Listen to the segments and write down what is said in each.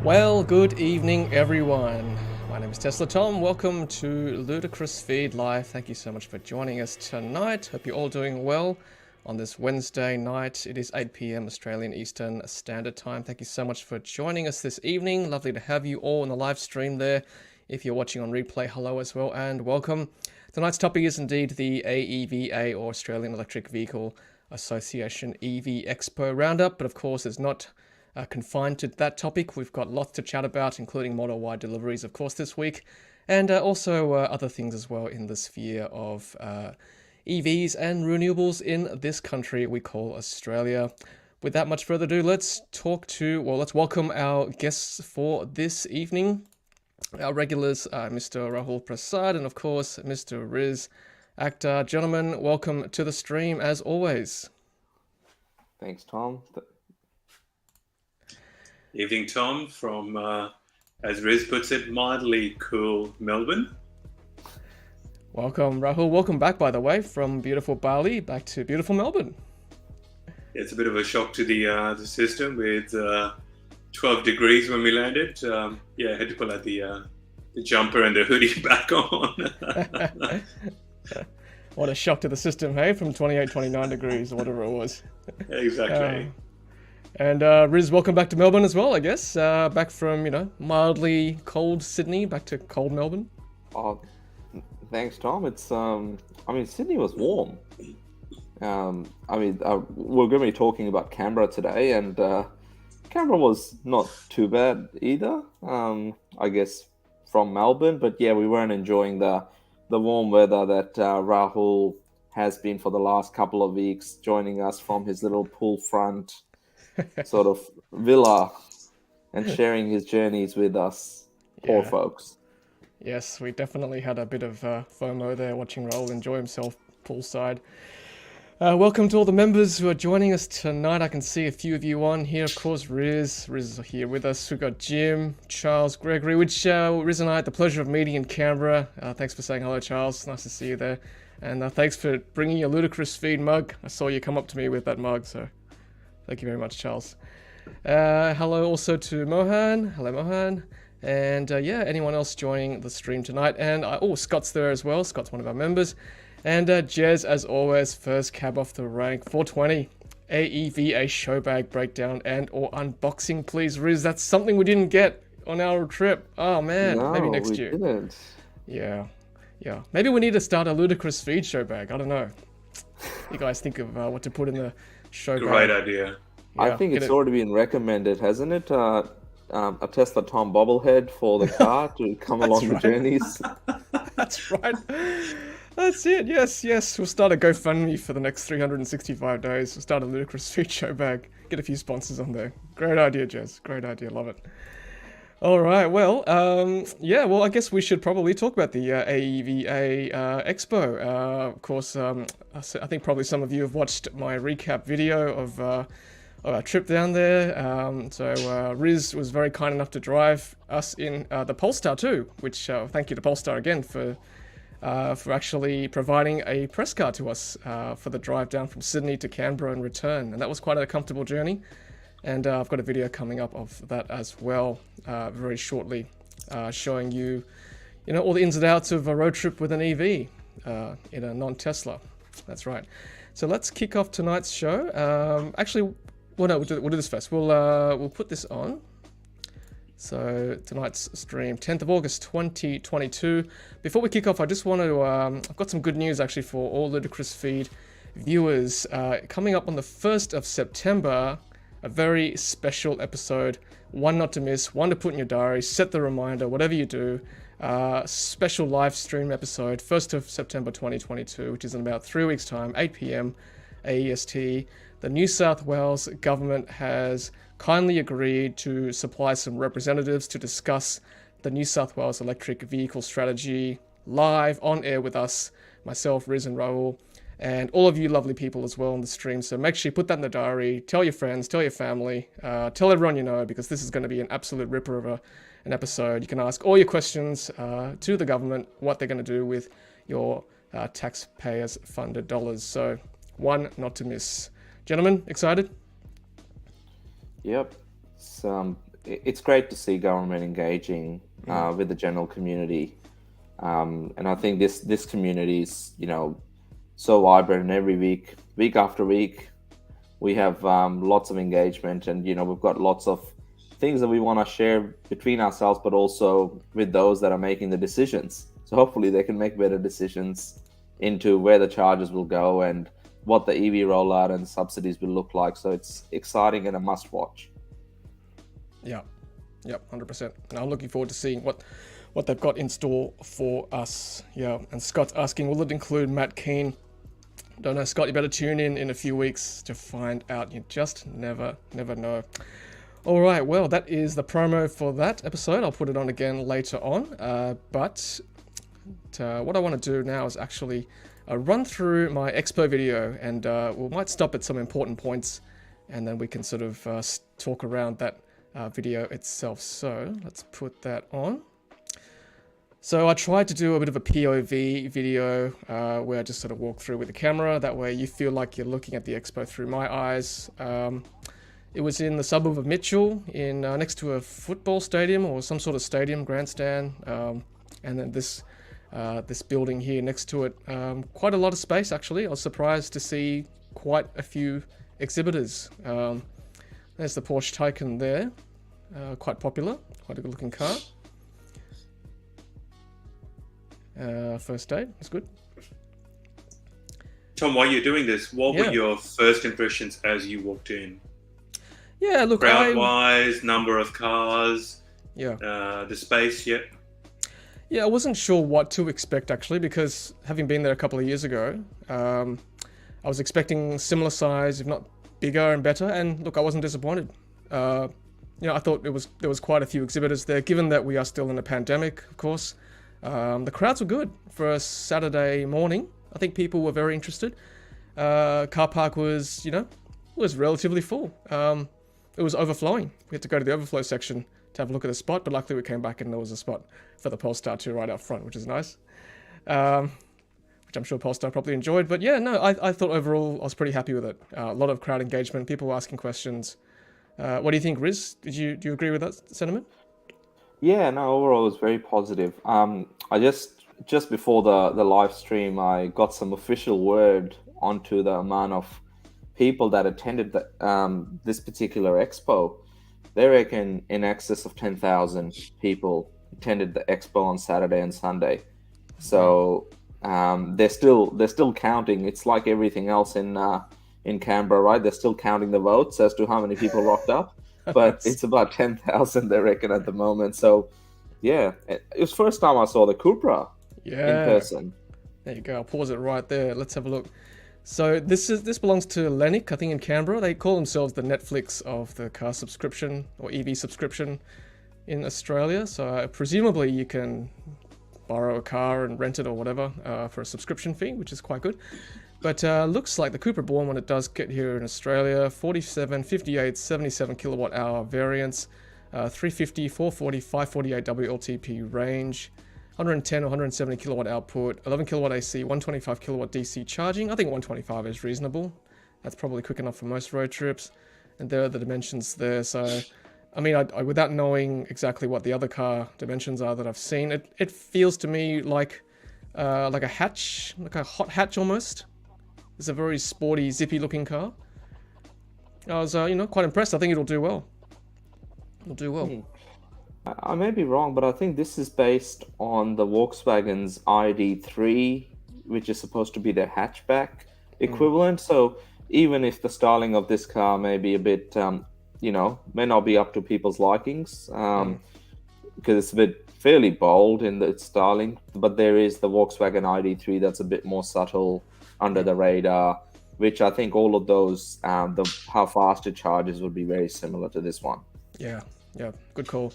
Well, good evening, everyone. My name is Tesla Tom. Welcome to Ludicrous Feed Live. Thank you so much for joining us tonight. Hope you're all doing well on this Wednesday night. It is 8 p.m. Australian Eastern Standard Time. Thank you so much for joining us this evening. Lovely to have you all on the live stream there. If you're watching on replay, hello as well and welcome. Tonight's topic is indeed the AEVA, or Australian Electric Vehicle Association EV Expo Roundup, but of course it's not confined to that topic. We've got lots to chat about, including model-wide deliveries, of course, this week, and also other things as well in the sphere of EVs and renewables in this country we call Australia. Without much further ado, let's welcome our guests for this evening. Our regulars, Mr. Rahul Prasad, and of course, Mr. Riz Akhtar. Gentlemen, welcome to the stream as always. Thanks, Tom. Evening, Tom, from, as Riz puts it, mildly cool Melbourne. Welcome, Rahul. Welcome back, by the way, from beautiful Bali back to beautiful Melbourne. It's a bit of a shock to the system with 12 degrees when we landed. Had to pull out the jumper and the hoodie back on. What a shock to the system, hey? From 28, 29 degrees or whatever it was. Exactly. And Riz, welcome back to Melbourne as well, I guess. Back from, mildly cold Sydney, back to cold Melbourne. Oh, thanks, Tom. It's, Sydney was warm. We're going to be talking about Canberra today, and Canberra was not too bad either, I guess, from Melbourne. But yeah, we weren't enjoying the warm weather that Rahul has been for the last couple of weeks, joining us from his little pool front sort of villa and sharing his journeys with us poor folks. Yes, we definitely had a bit of FOMO there, watching Rahul enjoy himself poolside. Welcome to all the members who are joining us tonight. I can see a few of you on here. Of course, Riz is here with us. We've got Jim, Charles, Gregory, which Riz and I had the pleasure of meeting in Canberra. Thanks for saying hello, Charles. Nice to see you there. And thanks for bringing your Ludicrous Feed mug. I saw you come up to me with that mug, so thank you very much, Charles. Hello also to Mohan. Hello, Mohan. And anyone else joining the stream tonight. And Scott's there as well. Scott's one of our members. And Jez, as always, first cab off the rank. 420 AEVA show bag breakdown and or unboxing, please, Riz. That's something we didn't get on our trip. Oh man, no, maybe next year. Didn't. Yeah. Maybe we need to start a Ludicrous Feed show bag. I don't know. You guys think of what to put in the show bag. Great idea. Yeah, I think it's already been recommended, hasn't it? A Tesla Tom bobblehead for the car to come along the journeys. That's right. That's it. Yes. We'll start a GoFundMe for the next 365 days. We'll start a Ludicrous Feed show bag. Get a few sponsors on there. Great idea, Jez. Great idea. Love it. All right. Well, I guess we should probably talk about the AEVA Expo. Of course, I think probably some of you have watched my recap video of our trip down there. So Riz was very kind enough to drive us in the Polestar too, which thank you to Polestar again for actually providing a press car to us for the drive down from Sydney to Canberra and return. And that was quite a comfortable journey. And I've got a video coming up of that as well very shortly, showing you, all the ins and outs of a road trip with an EV in a non-Tesla. That's right. So let's kick off tonight's show. We'll do this first. We'll put this on. So tonight's stream, 10th of August 2022. Before we kick off, I just want to, I've got some good news actually for all Ludicrous Feed viewers. Coming up on the 1st of September, a very special episode, one not to miss, one to put in your diary, set the reminder, whatever you do. Special live stream episode, 1st of September 2022, which is in about 3 weeks' time, 8 p.m. AEST. The New South Wales government has kindly agreed to supply some representatives to discuss the New South Wales electric vehicle strategy live on air with us, myself, Riz and Rahul, and all of you lovely people as well on the stream. So make sure you put that in the diary, tell your friends, tell your family, tell everyone you know, because this is going to be an absolute ripper of an episode. You can ask all your questions to the government, what they're going to do with your taxpayers funded dollars. So one not to miss. Gentlemen, excited? Yep. it's great to see government engaging with the general community, and I think this community is so vibrant. And every week after week, we have lots of engagement, and we've got lots of things that we want to share between ourselves, but also with those that are making the decisions. So hopefully they can make better decisions into where the charges will go and what the EV rollout and subsidies will look like. So it's exciting and a must watch. Yeah, 100%. And I'm looking forward to seeing what they've got in store for us. Yeah, and Scott's asking, will it include Matt Keane? Don't know, Scott, you better tune in a few weeks to find out. You just never know. All right, well, that is the promo for that episode. I'll put it on again later on. But what I want to do now is actually run through my Expo video, and we might stop at some important points, and then we can sort of talk around that video itself. So let's put that on. So I tried to do a bit of a POV video where I just sort of walk through with the camera. That way you feel like you're looking at the Expo through my eyes. It was in the suburb of Mitchell, in next to a football stadium or some sort of stadium, grandstand. And then this building here next to it, quite a lot of space actually. I was surprised to see quite a few exhibitors. There's the Porsche Taycan there, quite popular, quite a good looking car. First date, it's good. Tom, while you're doing this, what were your first impressions as you walked in? Yeah, look, crowd-wise, number of cars, the space, Yeah, I wasn't sure what to expect actually, because having been there a couple of years ago, I was expecting similar size, if not bigger and better, and look, I wasn't disappointed. I thought there was quite a few exhibitors there, given that we are still in a pandemic, of course. The crowds were good for a Saturday morning. I think people were very interested. Car park was relatively full. It was overflowing. We had to go to the overflow section to have a look at the spot, but luckily we came back and there was a spot for the Polestar 2 right up front, which is nice. Which I'm sure Polestar probably enjoyed. But yeah, no, I thought overall I was pretty happy with it. A lot of crowd engagement, people were asking questions. What do you think, Riz? Do you agree with that sentiment? Yeah, no, overall it was very positive. I just before the live stream, I got some official word onto the amount of people that attended this particular expo. They reckon in excess of 10,000 people attended the expo on Saturday and Sunday. So they're still counting. It's like everything else in Canberra, right? They're still counting the votes as to how many people rocked up. But it's about 10,000 they reckon at the moment. So yeah, it was first time I saw the Cupra in person. There you go. I'll pause it right there. Let's have a look. So this belongs to Lennox, I think, in Canberra. They call themselves the Netflix of the car subscription or EV subscription in Australia. So presumably you can borrow a car and rent it or whatever for a subscription fee, which is quite good. But looks like the Cupra born when it does get here in Australia, 47, 58, 77 kilowatt hour variants, 350, 440, 548 WLTP range, 110 or 170 kilowatt output, 11 kilowatt AC, 125 kilowatt DC charging. I think 125 is reasonable. That's probably quick enough for most road trips. And there are the dimensions there. So, I mean, I without knowing exactly what the other car dimensions are that I've seen, it feels to me like a hatch, like a hot hatch almost. It's a very sporty, zippy-looking car. I was, quite impressed. I think it'll do well. It'll do well. I may be wrong, but I think this is based on the Volkswagen's ID3, which is supposed to be the hatchback equivalent. So even if the styling of this car may be a bit, may not be up to people's likings, because it's a bit fairly bold in its styling, but there is the Volkswagen ID3 that's a bit more subtle, under the radar, which I think all of those, how fast it charges would be very similar to this one. Yeah, good call.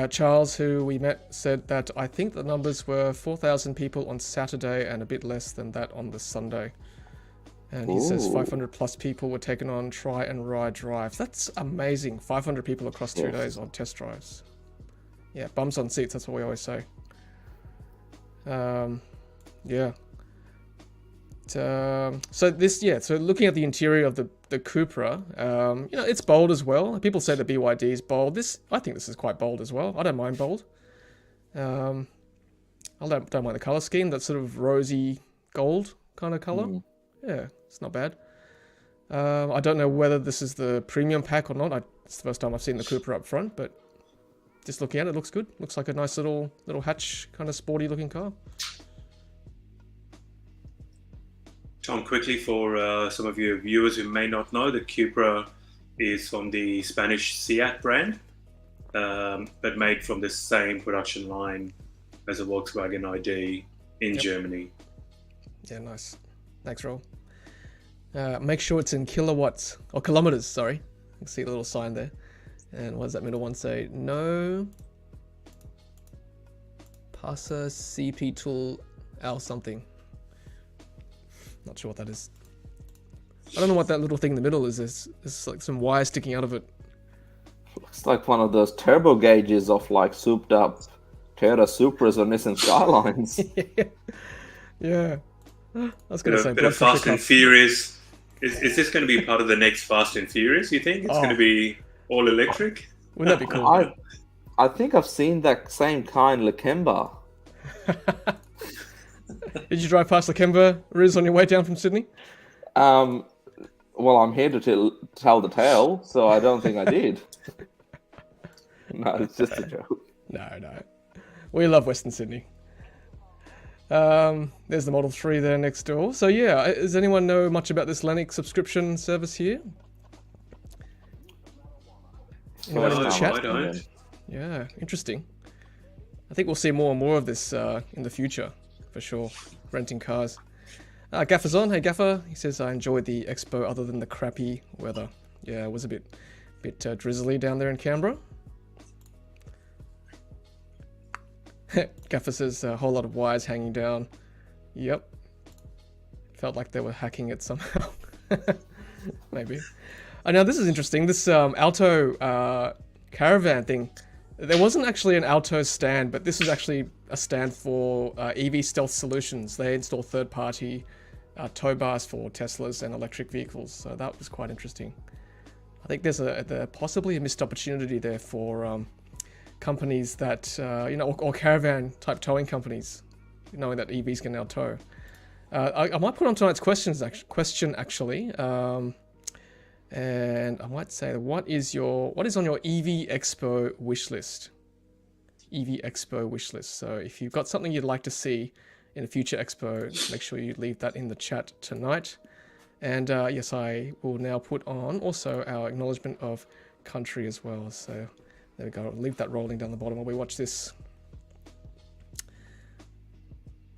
Charles, who we met, said that I think the numbers were 4,000 people on Saturday and a bit less than that on the Sunday. And he says 500 plus people were taken on try and ride drives. That's amazing. 500 people across 2 days on test drives. Yeah, bums on seats, that's what we always say. Yeah. So this, yeah. So looking at the interior of the Cupra, you know, it's bold as well. People say the BYD is bold. I think this is quite bold as well. I don't mind bold. I don't mind the color scheme. That sort of rosy gold kind of color. Yeah, it's not bad. I don't know whether this is the premium pack or not. It's the first time I've seen the Cupra up front, but just looking at it, looks good. Looks like a nice little hatch, kind of sporty looking car. Tom, quickly for some of your viewers who may not know, the Cupra is from the Spanish Fiat brand, but made from the same production line as a Volkswagen ID in Germany. Yeah, nice. Thanks, Roll. Make sure it's in kilowatts, or kilometers, sorry. You can see the little sign there. And what does that middle one say? No. Passa CP tool L something. Not sure what that is. I don't know what that little thing in the middle is. There's like some wire sticking out of it. Looks like one of those turbo gauges of like souped up Toyota Supras or Nissan Skylines. Yeah. I was going to say bit of Fast and Furious. Is this going to be part of the next Fast and Furious, you think? It's going to be all electric? Wouldn't that be cool? I think I've seen that same kind Lakemba. Did you drive past Lakemba, Riz, on your way down from Sydney? Well, I'm here to tell the tale, so I don't think I did. No, it's just a joke. No. We love Western Sydney. There's the Model 3 there next door. So yeah, does anyone know much about this Lennox subscription service here? Anyone in the chat? I don't. Yeah, interesting. I think we'll see more and more of this in the future, for sure. Renting cars. Gaffer's on. Hey Gaffer. He says, I enjoyed the Expo other than the crappy weather. Yeah, it was a bit drizzly down there in Canberra. Gaffer says a whole lot of wires hanging down. Yep. Felt like they were hacking it somehow. Maybe. Now this is interesting. This Alto caravan thing. There wasn't actually an Alto stand, but this was actually a stand for EV Stealth Solutions. They install third-party tow bars for Teslas and electric vehicles. So that was quite interesting. I think there's possibly a missed opportunity there for companies that, or caravan type towing companies, knowing that EVs can now tow. I might put on tonight's question actually. And I might say, what is on your EV Expo wish list? EV Expo wish list. So if you've got something you'd like to see in a future Expo, make sure you leave that in the chat tonight. And yes, I will now put on also our acknowledgement of country as well. So there we go. I'll leave that rolling down the bottom while we watch this.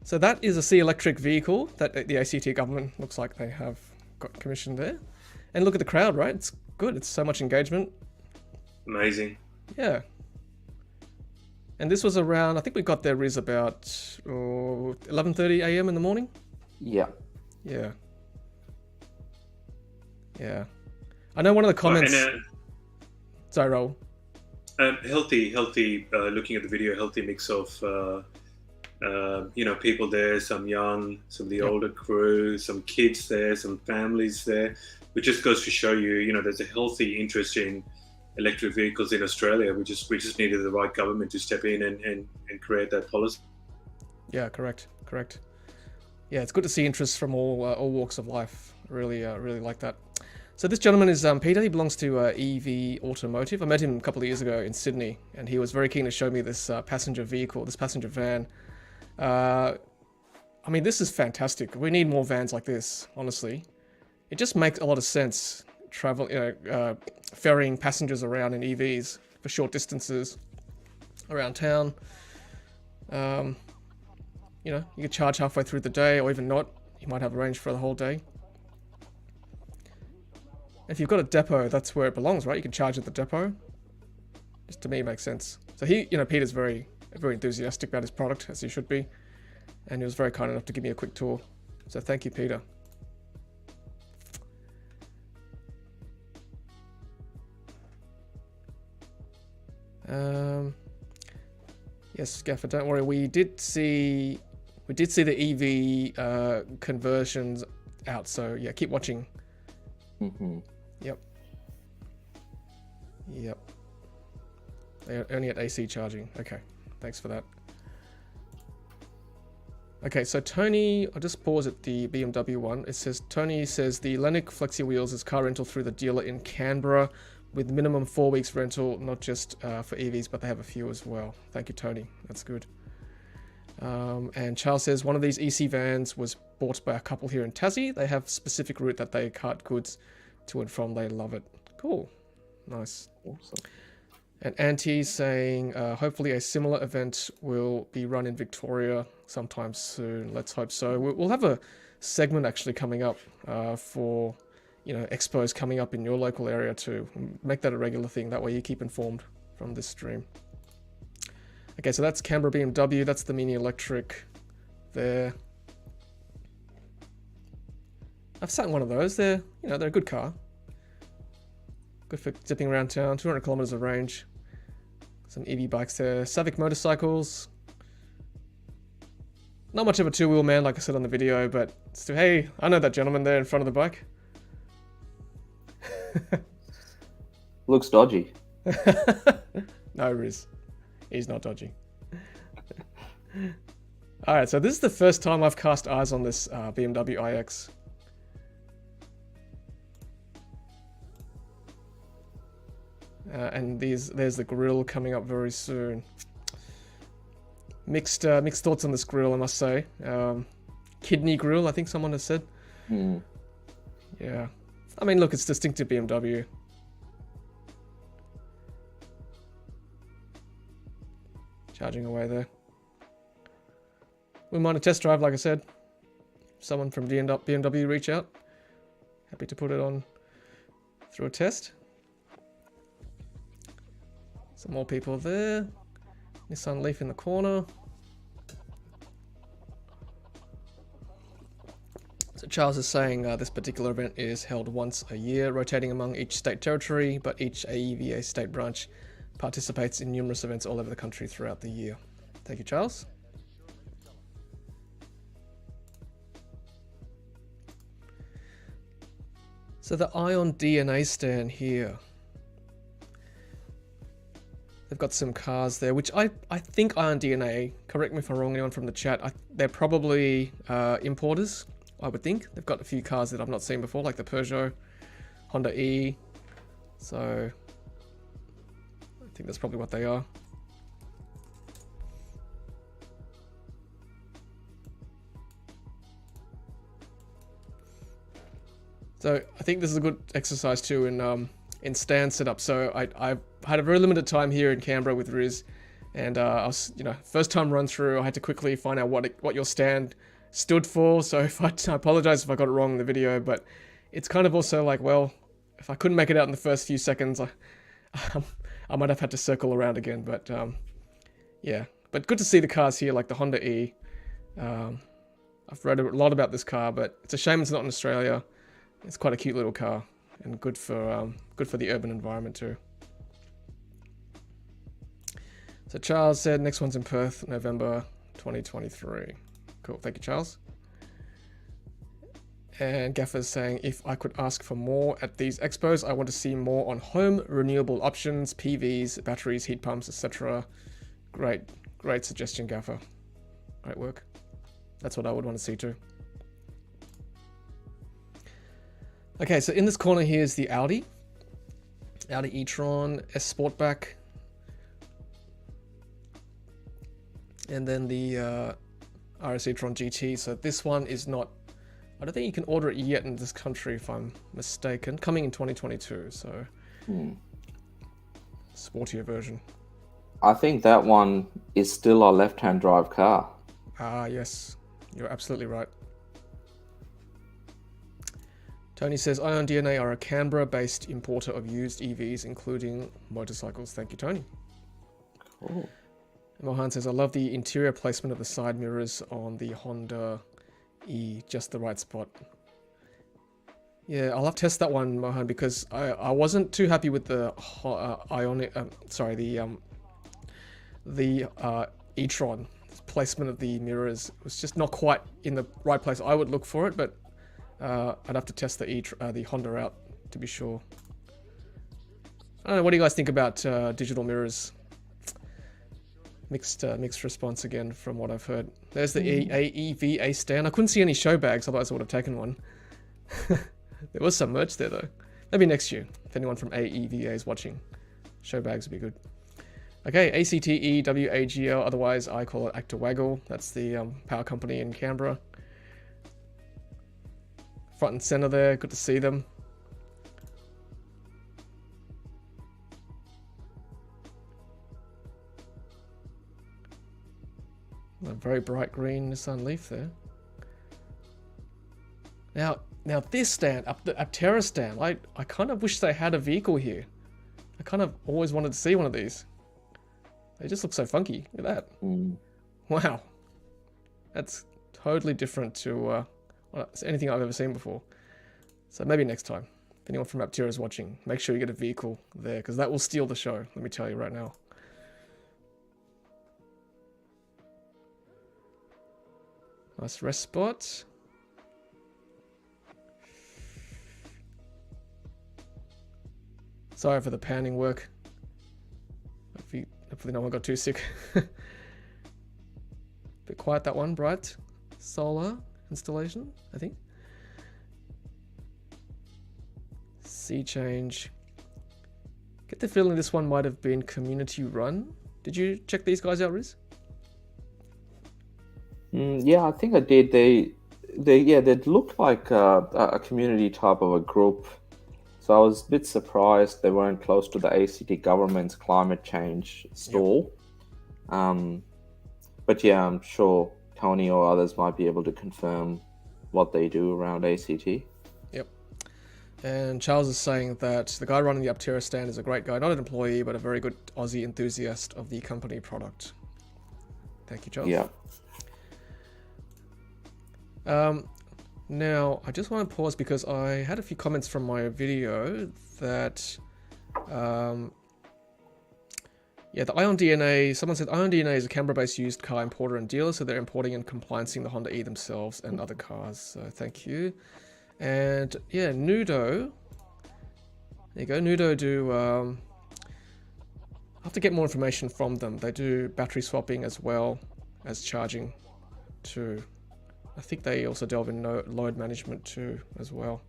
So that is a C electric vehicle that the ACT government looks like they have got commissioned there. And look at the crowd, right? It's good. It's so much engagement. Amazing. Yeah. And this was around, I think we got there is about 11:30 a.m. in the morning. Yeah. Yeah. I know one of the comments. Sorry, Raul. Healthy. Looking at the video, healthy mix of people there. Some young, some of the older crew, some kids there, some families there. Which just goes to show you, there's a healthy interest in electric vehicles in Australia. We just needed the right government to step in and create that policy. Yeah, correct. Yeah, it's good to see interest from all walks of life. Really like that. So this gentleman is Peter. He belongs to EV Automotive. I met him a couple of years ago in Sydney, and he was very keen to show me this passenger vehicle, this passenger van. I mean, this is fantastic. We need more vans like this, honestly. It just makes a lot of sense, ferrying passengers around in EVs for short distances around town. You could charge halfway through the day, or even not. You might have a range for the whole day. If you've got a depot, that's where it belongs, right? You can charge at the depot. Just to me, it makes sense. So Peter's very enthusiastic about his product, as he should be. And he was very kind enough to give me a quick tour. So thank you, Peter. Yes, Gaffer, don't worry. We did see We did see the EV conversions out, so yeah, keep watching. Mm-hmm. Yep. They're only at AC charging. Okay, thanks for that. Okay, so Tony, I'll just pause at the BMW one. It says, Tony says the Lennox Flexi Wheels is car rental through the dealer in Canberra with minimum 4 weeks rental, not just for EVs, but they have a few as well. Thank you, Tony. That's good. And Charles says, one of these EC vans was bought by a couple here in Tassie. They have specific route that they cart goods to and from. They love it. Cool. Nice. Awesome. And Auntie's saying, hopefully a similar event will be run in Victoria sometime soon. Let's hope so. We'll have a segment actually coming up for, expos coming up in your local area too. Make that a regular thing. That way you keep informed from this stream. Okay, so that's Canberra BMW. That's the Mini Electric there. I've sat in one of those. They're a good car. Good for zipping around town. 200 kilometers of range. Some EV bikes there. SAIC motorcycles. Not much of a two-wheel man, like I said on the video, but still, hey, I know that gentleman there in front of the bike. Looks dodgy. No, Riz. He's not dodgy. Alright, so this is the first time I've cast eyes on this BMW iX. And there's the grille coming up very soon. Mixed thoughts on this grille, I must say. Kidney grille, I think someone has said. Mm. Yeah. I mean, look, it's distinctive BMW. Charging away there. Wouldn't mind a test drive, like I said. Someone from BMW reach out. Happy to put it on through a test. Some more people there. Nissan Leaf in the corner. So Charles is saying this particular event is held once a year, rotating among each state territory, but each AEVA state branch participates in numerous events all over the country throughout the year. Thank you, Charles. So the Ion DNA stand here. They've got some cars there, which I think Ion DNA, correct me if I'm wrong, anyone from the chat, they're probably importers, I would think. They've got a few cars that I've not seen before, like the Peugeot, Honda E. So I think that's probably what they are. So I think this is a good exercise too in stand setup. So I've had a very limited time here in Canberra with Riz, and I was, first time run through, I had to quickly find out what your stand stood for. So I apologize if I got it wrong in the video, but it's kind of also like, well, if I couldn't make it out in the first few seconds, I might have had to circle around again. But yeah, but good to see the cars here, like the Honda E. I've read a lot about this car, but it's a shame it's not in Australia. It's quite a cute little car, and good for the urban environment too. So Charles said next one's in Perth, November 2023. Cool, thank you, Charles. And Gaffer's saying, if I could ask for more at these expos, I want to see more on home renewable options, PVs, batteries, heat pumps, etc. Great suggestion, Gaffer. Great work. That's what I would want to see too. Okay, so in this corner here is the Audi e-tron S Sportback, and then the RS e-tron GT. So this one is not, I don't think you can order it yet in this country if I'm mistaken, coming in 2022, so sportier version. I think that one is still a left-hand drive car. Ah, yes, you're absolutely right. Tony says, Ion DNA are a Canberra-based importer of used EVs, including motorcycles. Thank you, Tony. Cool. Mohan says, I love the interior placement of the side mirrors on the Honda E, just the right spot. Yeah, I'll have to test that one, Mohan, because I wasn't too happy with the the e-tron. placement of the mirrors was just not quite in the right place I would look for it, but I'd have to test the Honda out to be sure. I don't know, what do you guys think about digital mirrors? Mixed response again from what I've heard. There's the AEVA stand. I couldn't see any show bags, otherwise I would have taken one. There was some merch there though. Maybe next year, if anyone from AEVA is watching. Show bags would be good. Okay, ACTEWAGL, otherwise I call it Actor Waggle. That's the power company in Canberra. Front and center there, good to see them. A very bright green Nissan Leaf there. Now this stand, the Aptera stand, I kind of wish they had a vehicle here. I kind of always wanted to see one of these. They just look so funky. Look at that. Wow. That's totally different to anything I've ever seen before. So maybe next time, if anyone from Aptera is watching, make sure you get a vehicle there, because that will steal the show, let me tell you right now. Nice rest spot. Sorry for the panning work. Hopefully no one got too sick. Bit quiet that one, bright. Solar installation, I think. Sea change. Get the feeling this one might have been community run. Did you check these guys out, Riz? Yeah, I think I did. They looked like a community type of a group. So I was a bit surprised they weren't close to the ACT government's climate change stall. Yep. But yeah, I'm sure Tony or others might be able to confirm what they do around ACT. Yep. And Charles is saying that the guy running the Aptera stand is a great guy, not an employee, but a very good Aussie enthusiast of the company product. Thank you, Charles. Yeah. Now, I just want to pause because I had a few comments from my video that, the Ion DNA, someone said Ion DNA is a Canberra-based used car importer and dealer, so they're importing and compliancing the Honda E themselves and other cars, so thank you. And yeah, Nudo, there you go, Nudo do, I have to get more information from them. They do battery swapping as well as charging too. I think they also delve in load management too, as well.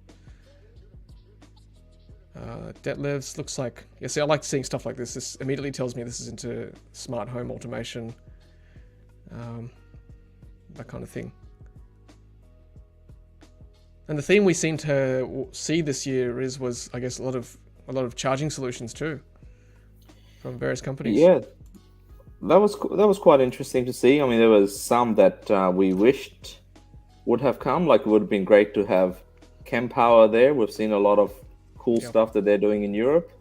Detlevs looks like, yeah, see, I like seeing stuff like this. This immediately tells me this is into smart home automation, that kind of thing. And the theme we seem to see this year was, I guess, a lot of charging solutions too, from various companies. Yeah, that was quite interesting to see. I mean, there was some that we wished would have come. Like, it would have been great to have Kempower there. We've seen a lot of cool stuff that they're doing in Europe.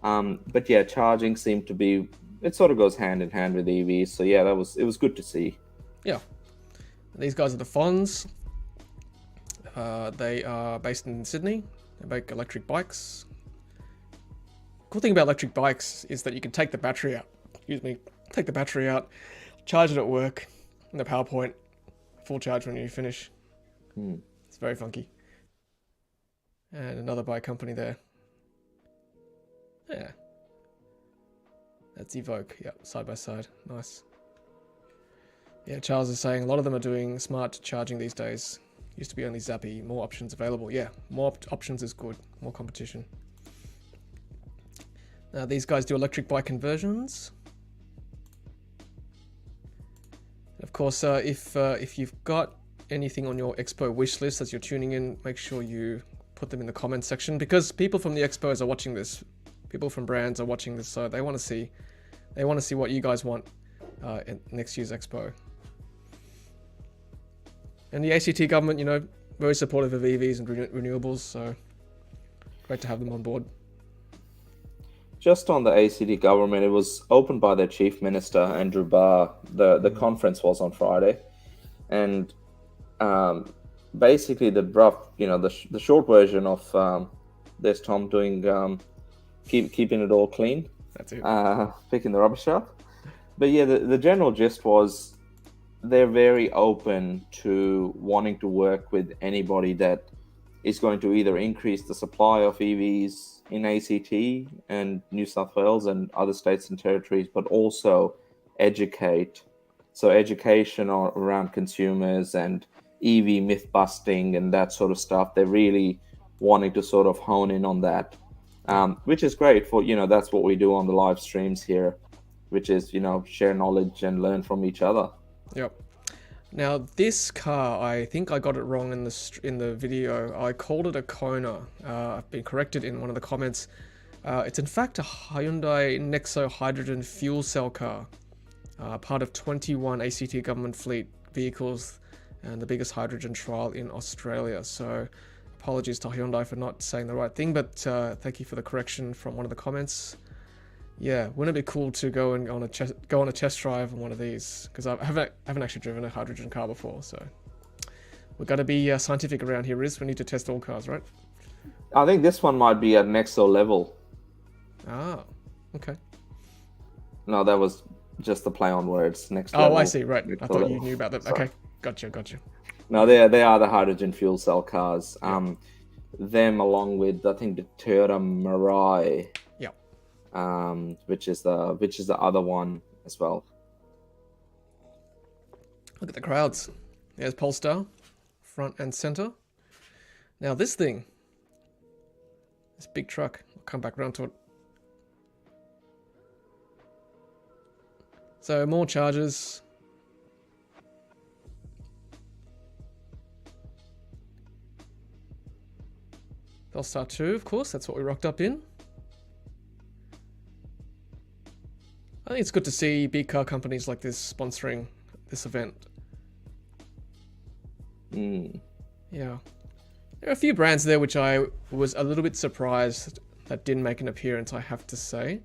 But yeah, charging seemed to be, it sort of goes hand in hand with EVs. So yeah, it was good to see. Yeah. These guys are the Fonz. They are based in Sydney. They make electric bikes. Cool thing about electric bikes is that you can take the battery out. Take the battery out, charge it at work, in the PowerPoint, full charge when you finish. It's very funky. And another bike company there. Yeah. That's Evoke. Yeah, side by side. Nice. Yeah, Charles is saying a lot of them are doing smart charging these days. Used to be only Zappy. More options available. Yeah, more options is good. More competition. Now these guys do electric bike conversions. Of course, if you've got anything on your Expo wish list as you're tuning in, make sure you put them in the comments section, because people from the Expos are watching this. People from brands are watching this, so they want to see what you guys want in next year's Expo. And the ACT government, you know, very supportive of EVs and renewables, so great to have them on board. Just on the ACT government, it was opened by their chief minister, Andrew Barr. The conference was on Friday. And basically the rough, you know, the short version of there's Tom doing, keeping it all clean. That's it. Picking the rubbish up. But yeah, the general gist was they're very open to wanting to work with anybody that is going to either increase the supply of EVs in ACT and New South Wales and other states and territories, but also educate. So education around consumers and EV myth busting and that sort of stuff. They're really wanting to sort of hone in on that, which is great for, that's what we do on the live streams here, which is, share knowledge and learn from each other. Yep. Now this car, I think I got it wrong in the video. I called it a Kona. I've been corrected in one of the comments. It's in fact a Hyundai Nexo hydrogen fuel cell car, part of 21 ACT government fleet vehicles and the biggest hydrogen trial in Australia. So apologies to Hyundai for not saying the right thing, but thank you for the correction from one of the comments. Yeah, wouldn't it be cool to go on a test drive on one of these? Because I haven't actually driven a hydrogen car before, so we've got to be scientific around here, Riz. We need to test all cars, right? I think this one might be at Nexo level. Ah, okay. No, that was just the play on words. Next level. Oh, I see. Right, I thought level. you knew about that. Sorry. Okay, gotcha. No, they are the hydrogen fuel cell cars. Them along with, I think, the Toyota Mirai. Which is the other one as well. Look at the crowds. There's Polestar, front and center. Now this thing, this big truck. I'll come back around to it. So more chargers. Polestar 2, of course. That's what we rocked up in. I think it's good to see big car companies like this sponsoring this event. Yeah. There are a few brands there which I was a little bit surprised that didn't make an appearance, I have to say.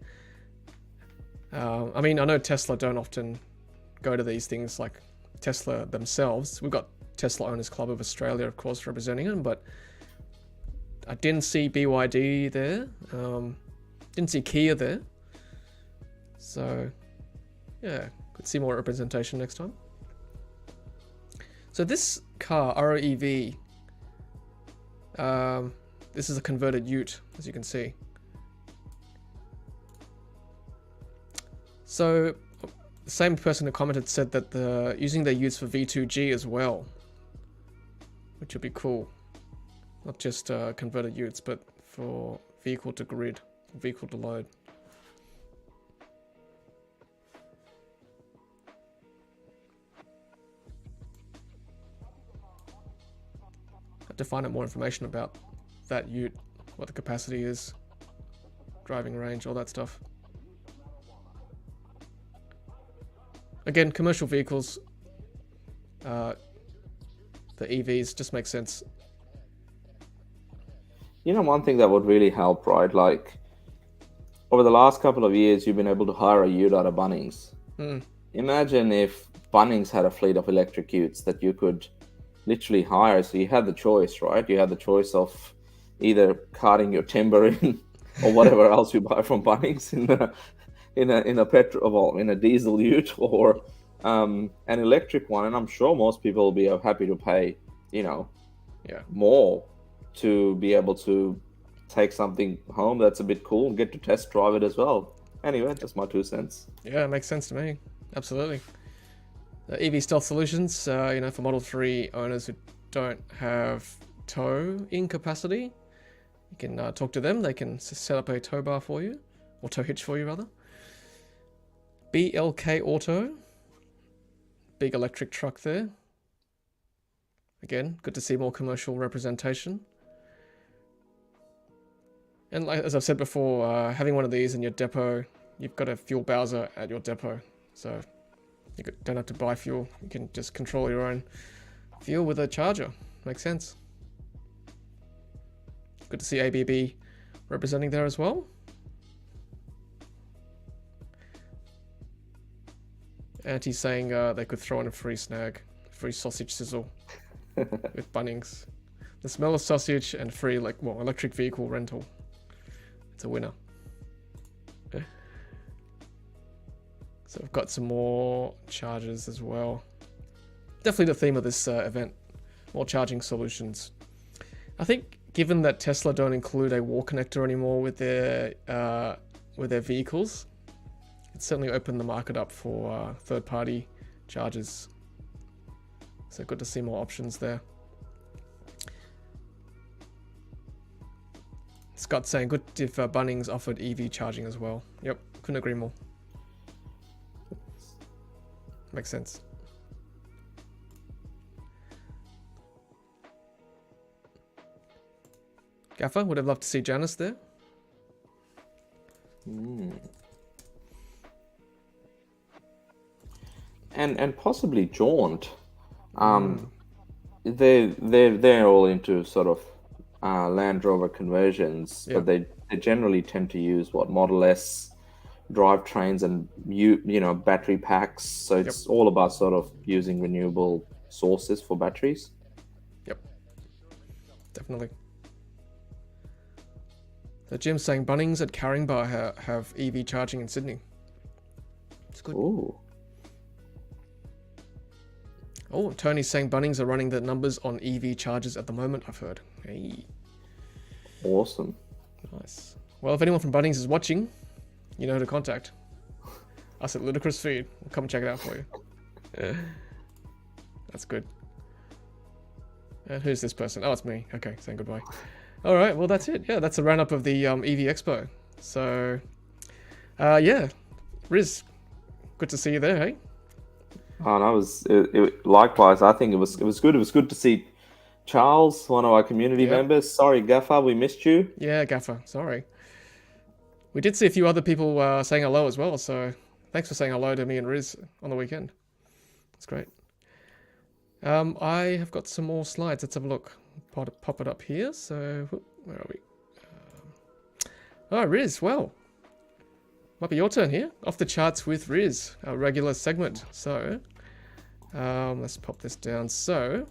I mean, I know Tesla don't often go to these things, like Tesla themselves. We've got Tesla Owners Club of Australia, of course, representing them, but I didn't see BYD there. Didn't see Kia there. So, yeah, could see more representation next time. So this car, ROEV, this is a converted ute, as you can see. So, the same person who commented said that they're using their utes for V2G as well, which would be cool. Not just converted utes, but for vehicle to grid, vehicle to load. To find out more information about that ute, what the capacity is, driving range, all that stuff. Again, commercial vehicles, the EVs just make sense. One thing that would really help, right? Like, over the last couple of years, you've been able to hire a ute out of Bunnings. Imagine if Bunnings had a fleet of electric utes that you could literally hire. So you had the choice, right? You had the choice of either carting your timber in or whatever else you buy from Bunnings in a diesel ute or an electric one. And I'm sure most people will be happy to pay, more to be able to take something home that's a bit cool and get to test drive it as well. Anyway, that's my 2 cents. Yeah, it makes sense to me. Absolutely. EV Stealth Solutions, for Model 3 owners who don't have tow-in capacity, you can talk to them. They can set up a tow bar for you, or tow hitch for you, rather. BLK Auto, big electric truck there. Again, good to see more commercial representation. And like, as I've said before, having one of these in your depot, you've got a fuel bowser at your depot, so you don't have to buy fuel. You can just control your own fuel with a charger. Makes sense. Good to see ABB representing there as well. Auntie's saying they could throw in a free snag, free sausage sizzle with Bunnings. The smell of sausage and free electric vehicle rental. It's a winner. So we've got some more chargers as well. definitely the theme of this event. More charging solutions. I think given that Tesla don't include a wall connector anymore with their vehicles, it's certainly opened the market up for third-party chargers. So good to see more options there. Scott saying good if Bunnings offered EV charging as well. Yep, couldn't agree more. Makes sense. Gaffer, would have loved to see Janice there. And possibly Jaunt. They're all into sort of Land Rover conversions, but they generally tend to use Model S drivetrains and battery packs. So it's all about sort of using renewable sources for batteries. Yep, definitely. So Jim's saying Bunnings at Caringbah have EV charging in Sydney. It's good. Ooh. Oh, Tony's saying Bunnings are running the numbers on EV chargers at the moment, I've heard. Hey. Awesome. Nice. Well, if anyone from Bunnings is watching, you know who to contact. Us at Ludicrous Feed. We'll come check it out for you. That's good. And who's this person? Oh, it's me. Okay, saying goodbye. All right, well, that's it. Yeah, that's a roundup of the EV Expo. So, yeah, Riz, good to see you there, hey? Oh, no, likewise. I think it was good. It was good to see Charles, one of our community members. Sorry, Gaffer, we missed you. Yeah, Gaffer, sorry. We did see a few other people saying hello as well, so thanks for saying hello to me and Riz on the weekend. That's great. I have got some more slides. Let's have a look. Pop it up here. So, where are we? Oh, Riz, well. Might be your turn here. Off the charts with Riz, our regular segment. So, let's pop this down. So,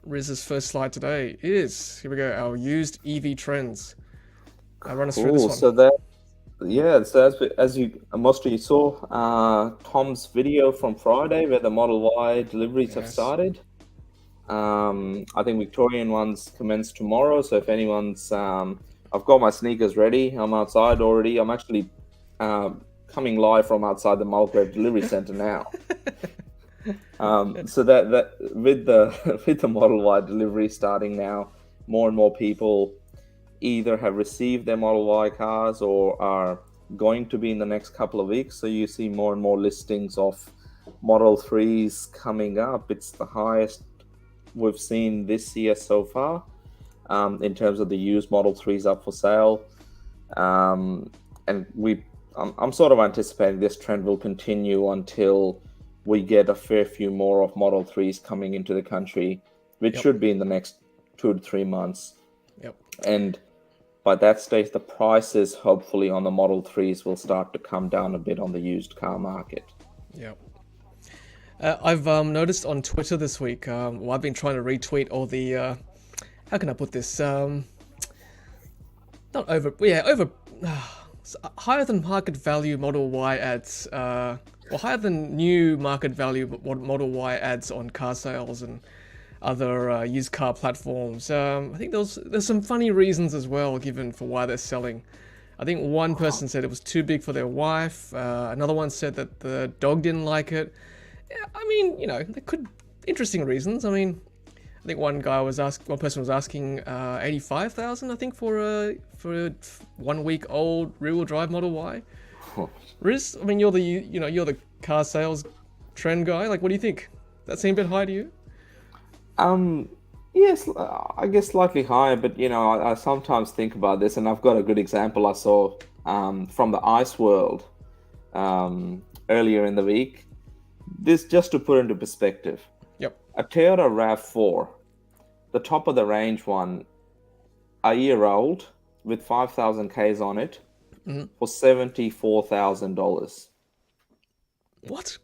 Riz's first slide today is, here we go, our used EV trends. Run us through this one. So as most of you saw, Tom's video from Friday where the Model Y deliveries have started. I think Victorian ones commence tomorrow. So if anyone's, I've got my sneakers ready. I'm outside already. I'm actually coming live from outside the Mulgrave Delivery Centre now. So that with the Model Y delivery starting now, more and more people either have received their Model Y cars or are going to be in the next couple of weeks. So you see more and more listings of Model 3s coming up. It's the highest we've seen this year so far in terms of the used Model 3s up for sale. And I'm sort of anticipating this trend will continue until we get a fair few more of Model 3s coming into the country, which should be in the next 2 to 3 months. Yep. And by that stage, the prices, hopefully, on the Model 3s will start to come down a bit on the used car market. Yep. I've noticed on Twitter this week, I've been trying to retweet all the, how can I put this? Higher than market value Model Y ads, or higher than new market value Model Y ads on car sales and other used car platforms. I think there's some funny reasons as well given for why they're selling. I think one person said it was too big for their wife. Another one said that the dog didn't like it. Yeah, I mean, there could interesting reasons. I mean, I think one person was asking 85,000, I think, for a 1 week old rear-wheel drive Model Y. Riz, I mean, you're the car sales trend guy. Like, what do you think? That seem a bit high to you? Yes, I guess slightly higher, but I sometimes think about this, and I've got a good example I saw from the ICE World earlier in the week. This just to put into perspective. Yep. A Toyota RAV4, the top of the range one, a year old with 5,000 Ks on it, for $74,000. What?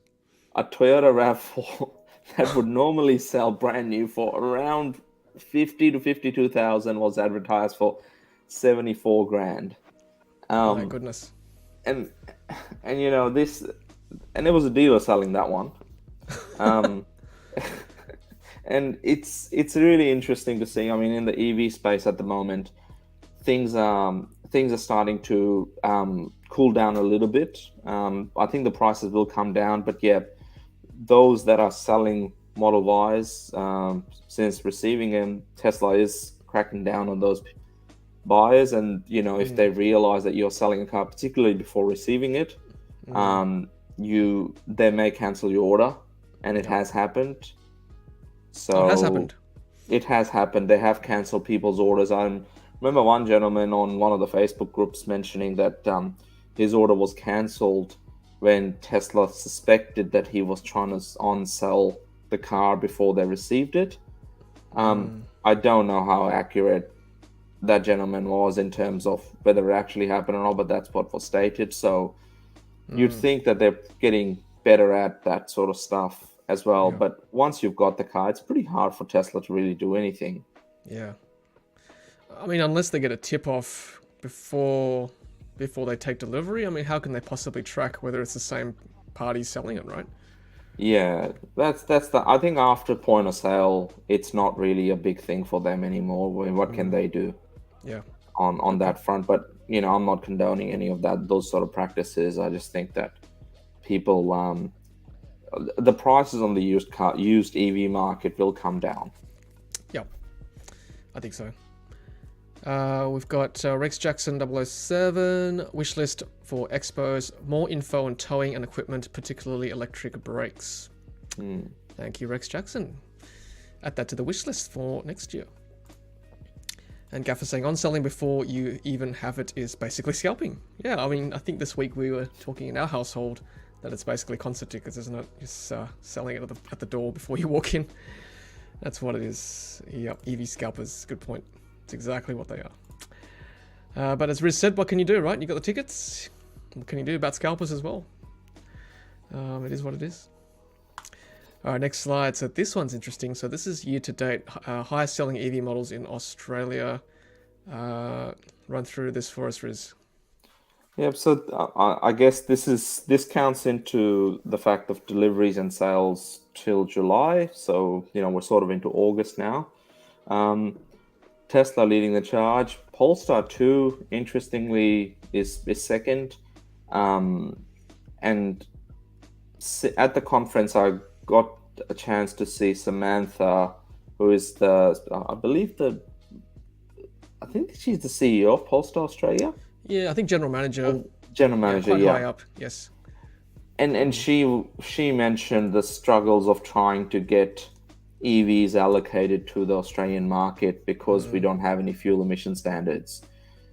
A Toyota RAV4 that would normally sell brand new for around 50 to 52,000 was advertised for 74 grand. Oh my goodness. And this, and it was a dealer selling that one. And it's really interesting to see. I mean, in the EV space at the moment, things are starting to cool down a little bit. I think the prices will come down, but yeah, those that are selling Model Ys, since receiving them, Tesla is cracking down on those buyers. And if they realize that you're selling a car, particularly before receiving it, they may cancel your order, and it has happened. So it has happened. It has happened. They have cancelled people's orders. I remember one gentleman on one of the Facebook groups mentioning that his order was cancelled when Tesla suspected that he was trying to on-sell the car before they received it. I don't know how accurate that gentleman was in terms of whether it actually happened or not, but that's what was stated. So you'd think that they're getting better at that sort of stuff as well. Yeah. But once you've got the car, it's pretty hard for Tesla to really do anything. Yeah. I mean, unless they get a tip-off before they take delivery, I mean, how can they possibly track whether it's the same party selling it, right? Yeah, that's I think after point of sale, it's not really a big thing for them anymore. What can they do? Yeah. On that front? But I'm not condoning any of those sort of practices. I just think that people, the prices on the used EV market will come down. Yep, I think so. We've got Rex Jackson 007 wishlist for Expos. More info on towing and equipment, particularly electric brakes. Thank you, Rex Jackson. Add that to the wish list for next year. And Gaffer saying on selling before you even have it is basically scalping. Yeah, I mean, I think this week we were talking in our household that it's basically concert tickets, isn't it? Just selling it at the door before you walk in. That's what it is. Yep, EV scalpers. Good point. It's exactly what they are. But as Riz said, what can you do, right? You got the tickets. What can you do about scalpers as well? It is what it is. All right, next slide. So this one's interesting. So this is year to date, highest selling EV models in Australia. Run through this for us, Riz. Yep. So I guess this counts into the fact of deliveries and sales till July. So we're sort of into August now. Tesla leading the charge. Polestar 2, interestingly, is second. And at the conference, I got a chance to see Samantha, who is I think she's the CEO of Polestar Australia. Yeah, I think general manager. Quite high up, yes. And she mentioned the struggles of trying to get EVs allocated to the Australian market because we don't have any fuel emission standards,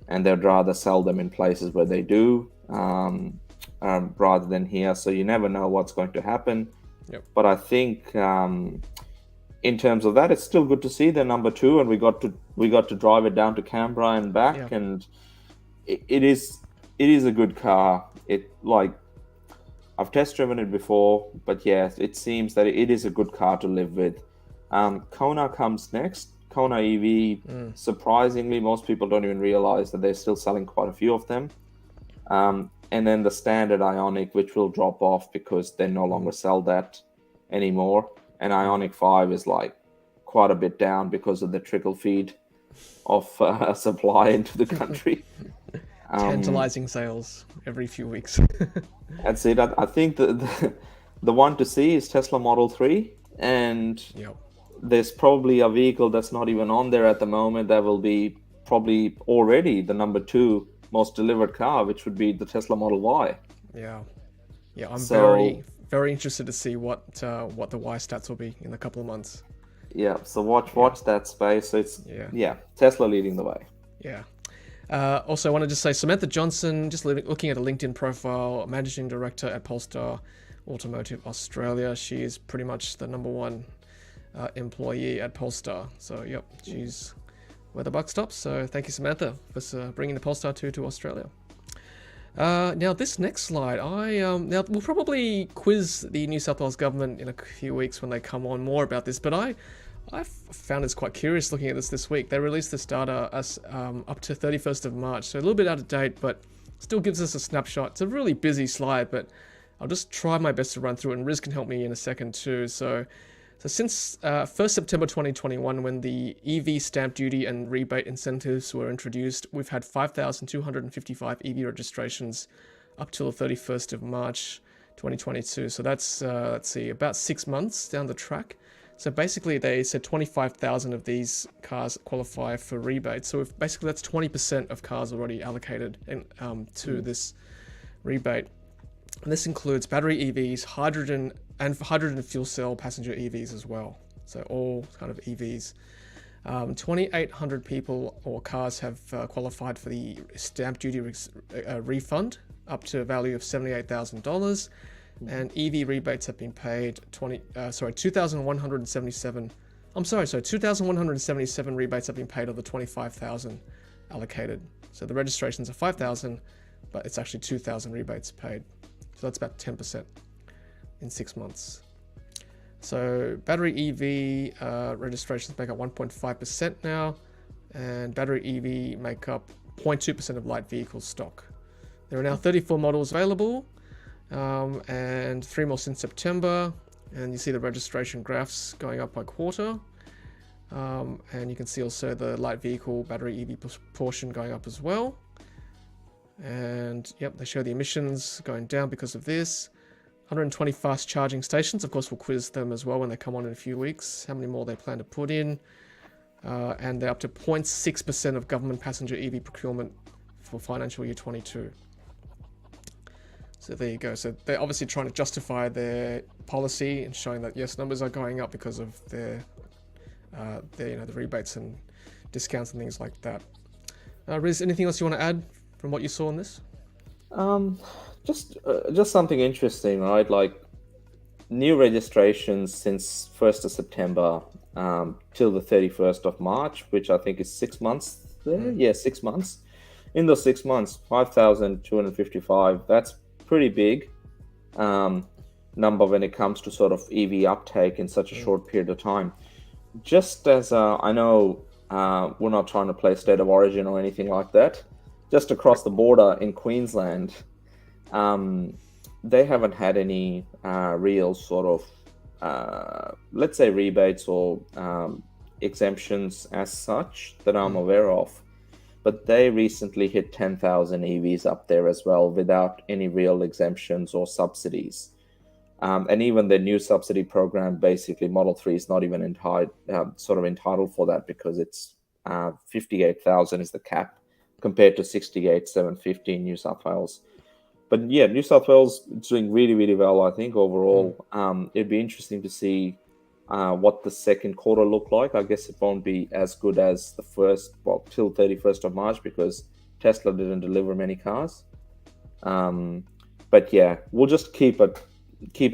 and they'd rather sell them in places where they do, rather than here. So you never know what's going to happen. Yep. But I think in terms of that, it's still good to see they're number 2, and we got to drive it down to Canberra and back, and it is a good car. I've test driven it before, but yes, it seems that it is a good car to live with. Kona comes next. Kona Ev, surprisingly, most people don't even realize that they're still selling quite a few of them. And then the standard Ioniq, which will drop off because they no longer sell that anymore. And Ioniq 5 is quite a bit down because of the trickle feed of supply into the country. Tantalizing sales every few weeks. That's it. I think the one to see is Tesla Model 3. And there's probably a vehicle that's not even on there at the moment that will be probably already the number 2 most delivered car, which would be the Tesla Model Y. Yeah, I'm very, very interested to see what the Y stats will be in a couple of months. Yeah, so watch that space. So it's Tesla leading the way. Yeah. Also, I want to just say Samantha Johnson, just looking at a LinkedIn profile, managing director at Polestar Automotive Australia. She is pretty much the number 1 employee at Polestar. So she's where the buck stops. So thank you, Samantha, for bringing the Polestar 2 to Australia. Now this next slide, now we'll probably quiz the New South Wales government in a few weeks when they come on more about this, but I found this quite curious looking at this week. They released this data as up to 31st of March, so a little bit out of date, but still gives us a snapshot. It's a really busy slide, but I'll just try my best to run through it, and Riz can help me in a second too. So So since 1st September 2021, when the EV stamp duty and rebate incentives were introduced, we've had 5,255 EV registrations up till the 31st of March 2022. So that's, let's see, about 6 months down the track. So basically they said 25,000 of these cars qualify for rebate. So if basically that's 20% of cars already allocated to this rebate. And this includes battery EVs, hydrogen fuel cell passenger EVs as well. So all kind of EVs. 2,800 people or cars have qualified for the stamp duty refund up to a value of $78,000. And EV rebates have been paid 2,177. 2,177 rebates have been paid of the 25,000 allocated. So the registrations are 5,000, but it's actually 2,000 rebates paid. So that's about 10% in 6 months. So battery EV registrations make up 1.5% now, and battery EV make up 0.2% of light vehicle stock. There are now 34 models available, and 3 more since September. And you see the registration graphs going up by quarter. And you can see also the light vehicle battery EV portion going up as well. And yep, they show the emissions going down because of this. 120 fast charging stations. Of course, we'll quiz them as well when they come on in a few weeks, how many more they plan to put in. And they're up to 0.6% of government passenger EV procurement for financial year 22. So there you go. So they're obviously trying to justify their policy and showing that yes, numbers are going up because of their the rebates and discounts and things like that. Riz, anything else you want to add from what you saw in this? Just something interesting, right? Like new registrations since 1st of September till the 31st of March, which I think is 6 months there. Yeah, 6 months. In those 6 months, 5,255. That's pretty big number when it comes to sort of EV uptake in such a short period of time. Just as I know we're not trying to play state of origin or anything like that, just across the border in Queensland, they haven't had any real sort of, let's say, rebates or exemptions as such that I'm aware of. But they recently hit 10,000 EVs up there as well without any real exemptions or subsidies. And even the new subsidy program, basically Model 3 is not even entitled for that because it's 58,000 is the cap compared to 68,750 in New South Wales. But yeah, New South Wales is doing really, really well, I think, overall. It'd be interesting to see what the second quarter look like. I guess it won't be as good as the first, till 31st of March because Tesla didn't deliver many cars. But yeah, we'll just keep an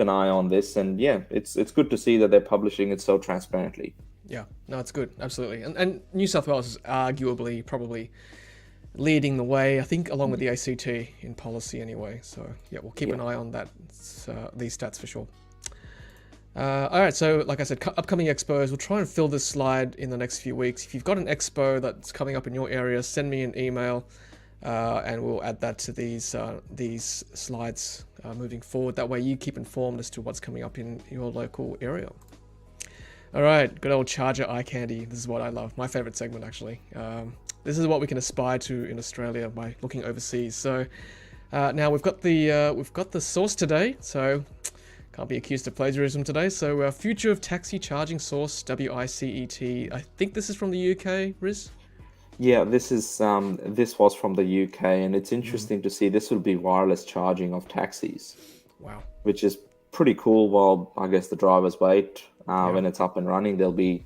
eye on this. And yeah, it's good to see that they're publishing it so transparently. Yeah, no, it's good. Absolutely. And New South Wales is arguably probably leading the way, I think, along with the ACT in policy anyway. So yeah, we'll keep an eye on that, these stats for sure. All right, so like I said, upcoming expos, we'll try and fill this slide in the next few weeks. If you've got an expo that's coming up in your area, send me an email and we'll add that to these slides moving forward. That way you keep informed as to what's coming up in your local area. All right, good old Charger eye candy. This is what I love. My favorite segment, actually. This is what we can aspire to in Australia by looking overseas. So now we've got the source today. So can't be accused of plagiarism today. So future of taxi charging source, WICET. I think this is from the UK, Riz? Yeah, this was from the UK, and it's interesting to see this will be wireless charging of taxis. Wow. Which is pretty cool. While I guess the drivers wait, when it's up and running, they'll be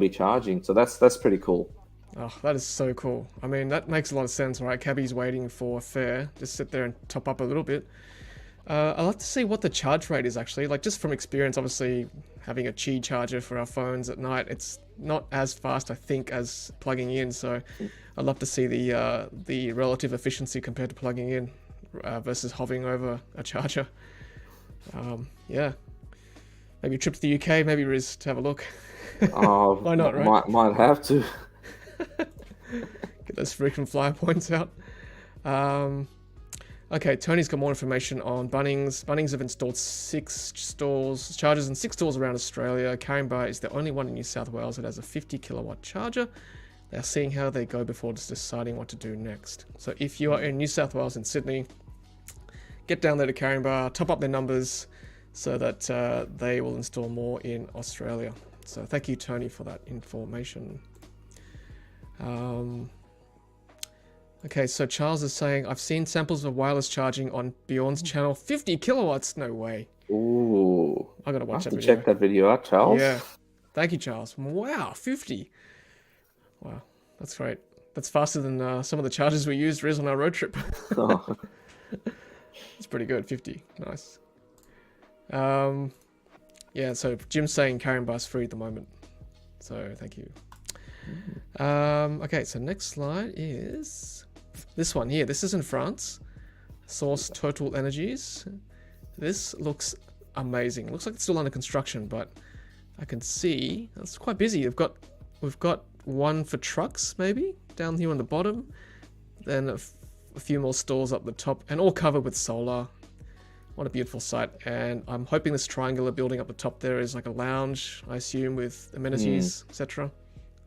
charging. So that's pretty cool. Oh, that is so cool. I mean, that makes a lot of sense, right? Cabbies waiting for a fare, just sit there and top up a little bit. I'd like to see what the charge rate is actually. Like, just from experience, obviously, having a Qi charger for our phones at night, it's not as fast, I think, as plugging in. So I'd love to see the relative efficiency compared to plugging in versus hovering over a charger. Yeah. Maybe a trip to the UK, maybe Riz, to have a look. Why not, right? Might have to. Get those frequent flyer points out. Okay, Tony's got more information on Bunnings. Bunnings have installed 6 chargers in 6 stores around Australia. Canberra is the only one in New South Wales that has a 50 kilowatt charger. They're seeing how they go before just deciding what to do next. So if you are in New South Wales and Sydney, get down there to Canberra, top up their numbers so that they will install more in Australia. So thank you, Tony, for that information. Okay, so Charles is saying, I've seen samples of wireless charging on Bjorn's channel. 50 kilowatts? No way. Ooh. I gotta watch I have that to video. check that video out, Charles. Yeah. Thank you, Charles. Wow, 50. Wow, that's great. That's faster than some of the chargers we used on our road trip. Oh. It's pretty good, 50. Nice. Yeah, so Jim's saying carrying bus free at the moment. So thank you. Okay, so next slide is this one here. This is in France. Source Total Energies. This looks amazing. Looks like it's still under construction, but I can see it's quite busy. We've got one for trucks, maybe down here on the bottom, then a few more stores up the top, and all covered with solar. What a beautiful site. And I'm hoping this triangular building up the top there is like a lounge, I assume, with amenities, etc.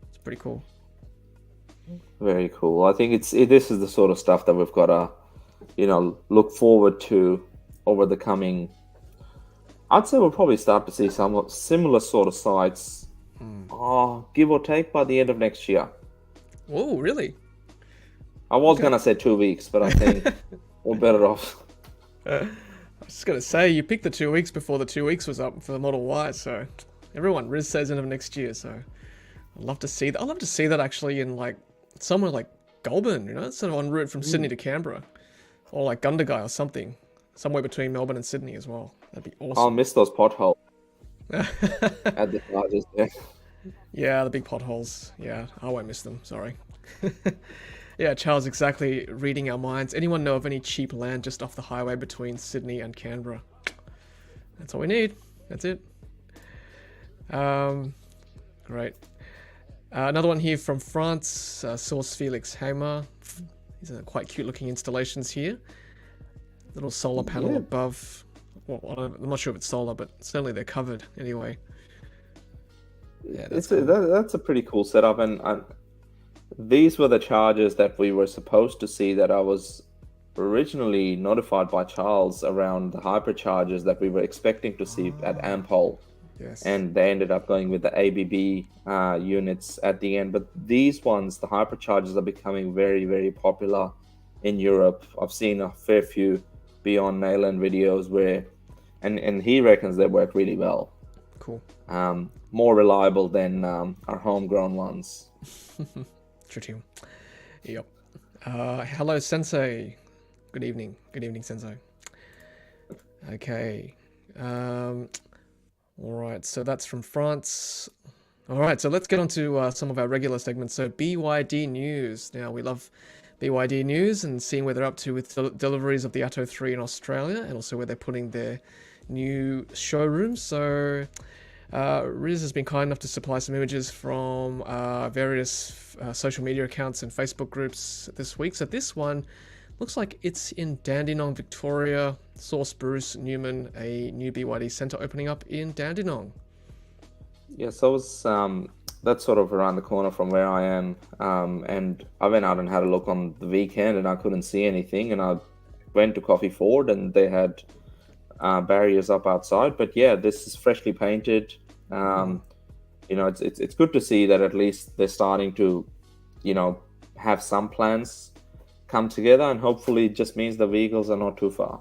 It's pretty cool. Very cool. I think this is the sort of stuff that we've got to, look forward to over the coming. I'd say we'll probably start to see somewhat similar sort of sites, give or take, by the end of next year. Whoa, really? I was gonna say 2 weeks, but I think we're better off. I was just gonna say, you picked the 2 weeks before the 2 weeks was up for the Model Y, so everyone, Riz says end of next year, so I'd love to see that. I'd love to see that actually in like somewhere like Goulburn, sort of en route from Sydney to Canberra, or like Gundagai or something, somewhere between Melbourne and Sydney as well. That'd be awesome. I'll miss those potholes at the charges there. Yeah, the big potholes. Yeah, I won't miss them. Sorry. Yeah, Charles, exactly reading our minds. Anyone know of any cheap land just off the highway between Sydney and Canberra? That's all we need. That's it. Great. Another one here from France, Source Felix Hamer. These are quite cute looking installations here. Little solar panel above. Well, I'm not sure if it's solar, but certainly they're covered anyway. Yeah, that's a pretty cool setup, and these were the chargers that we were supposed to see, that I was originally notified by Charles around the hyperchargers that we were expecting to see at Ampol. Yes. And they ended up going with the ABB units at the end. But these ones, the hyperchargers, are becoming very, very popular in Europe. I've seen a fair few Beyond Nayland videos where, and he reckons they work really well. Cool. More reliable than our homegrown ones. True. Yep. Hello, Sensei. Good evening. Good evening, Sensei. Okay. All right, so that's from France. All right, so let's get on to some of our regular segments. So BYD News. Now, we love BYD News and seeing where they're up to with deliveries of the Atto 3 in Australia, and also where they're putting their new showrooms. So Riz has been kind enough to supply some images from various social media accounts and Facebook groups this week. So this one looks like it's in Dandenong, Victoria. Source Bruce Newman, a new BYD centre opening up in Dandenong. Yeah, so that's sort of around the corner from where I am. And I went out and had a look on the weekend and I couldn't see anything. And I went to Coffee Ford and they had barriers up outside. But yeah, this is freshly painted. It's good to see that at least they're starting to, have some plans come together, and hopefully it just means the vehicles are not too far.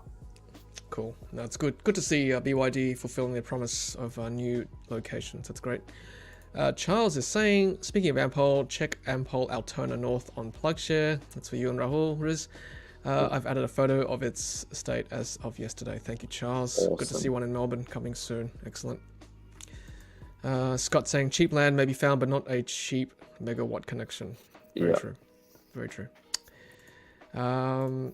Cool. That's good. Good to see BYD fulfilling their promise of new locations. That's great. Charles is saying, speaking of Ampol, check Ampol Altona North on PlugShare. That's for you and Rahul, Riz. I've added a photo of its state as of yesterday. Thank you, Charles. Awesome. Good to see one in Melbourne coming soon. Excellent. Scott saying, cheap land may be found, but not a cheap megawatt connection. Very true. Very true. So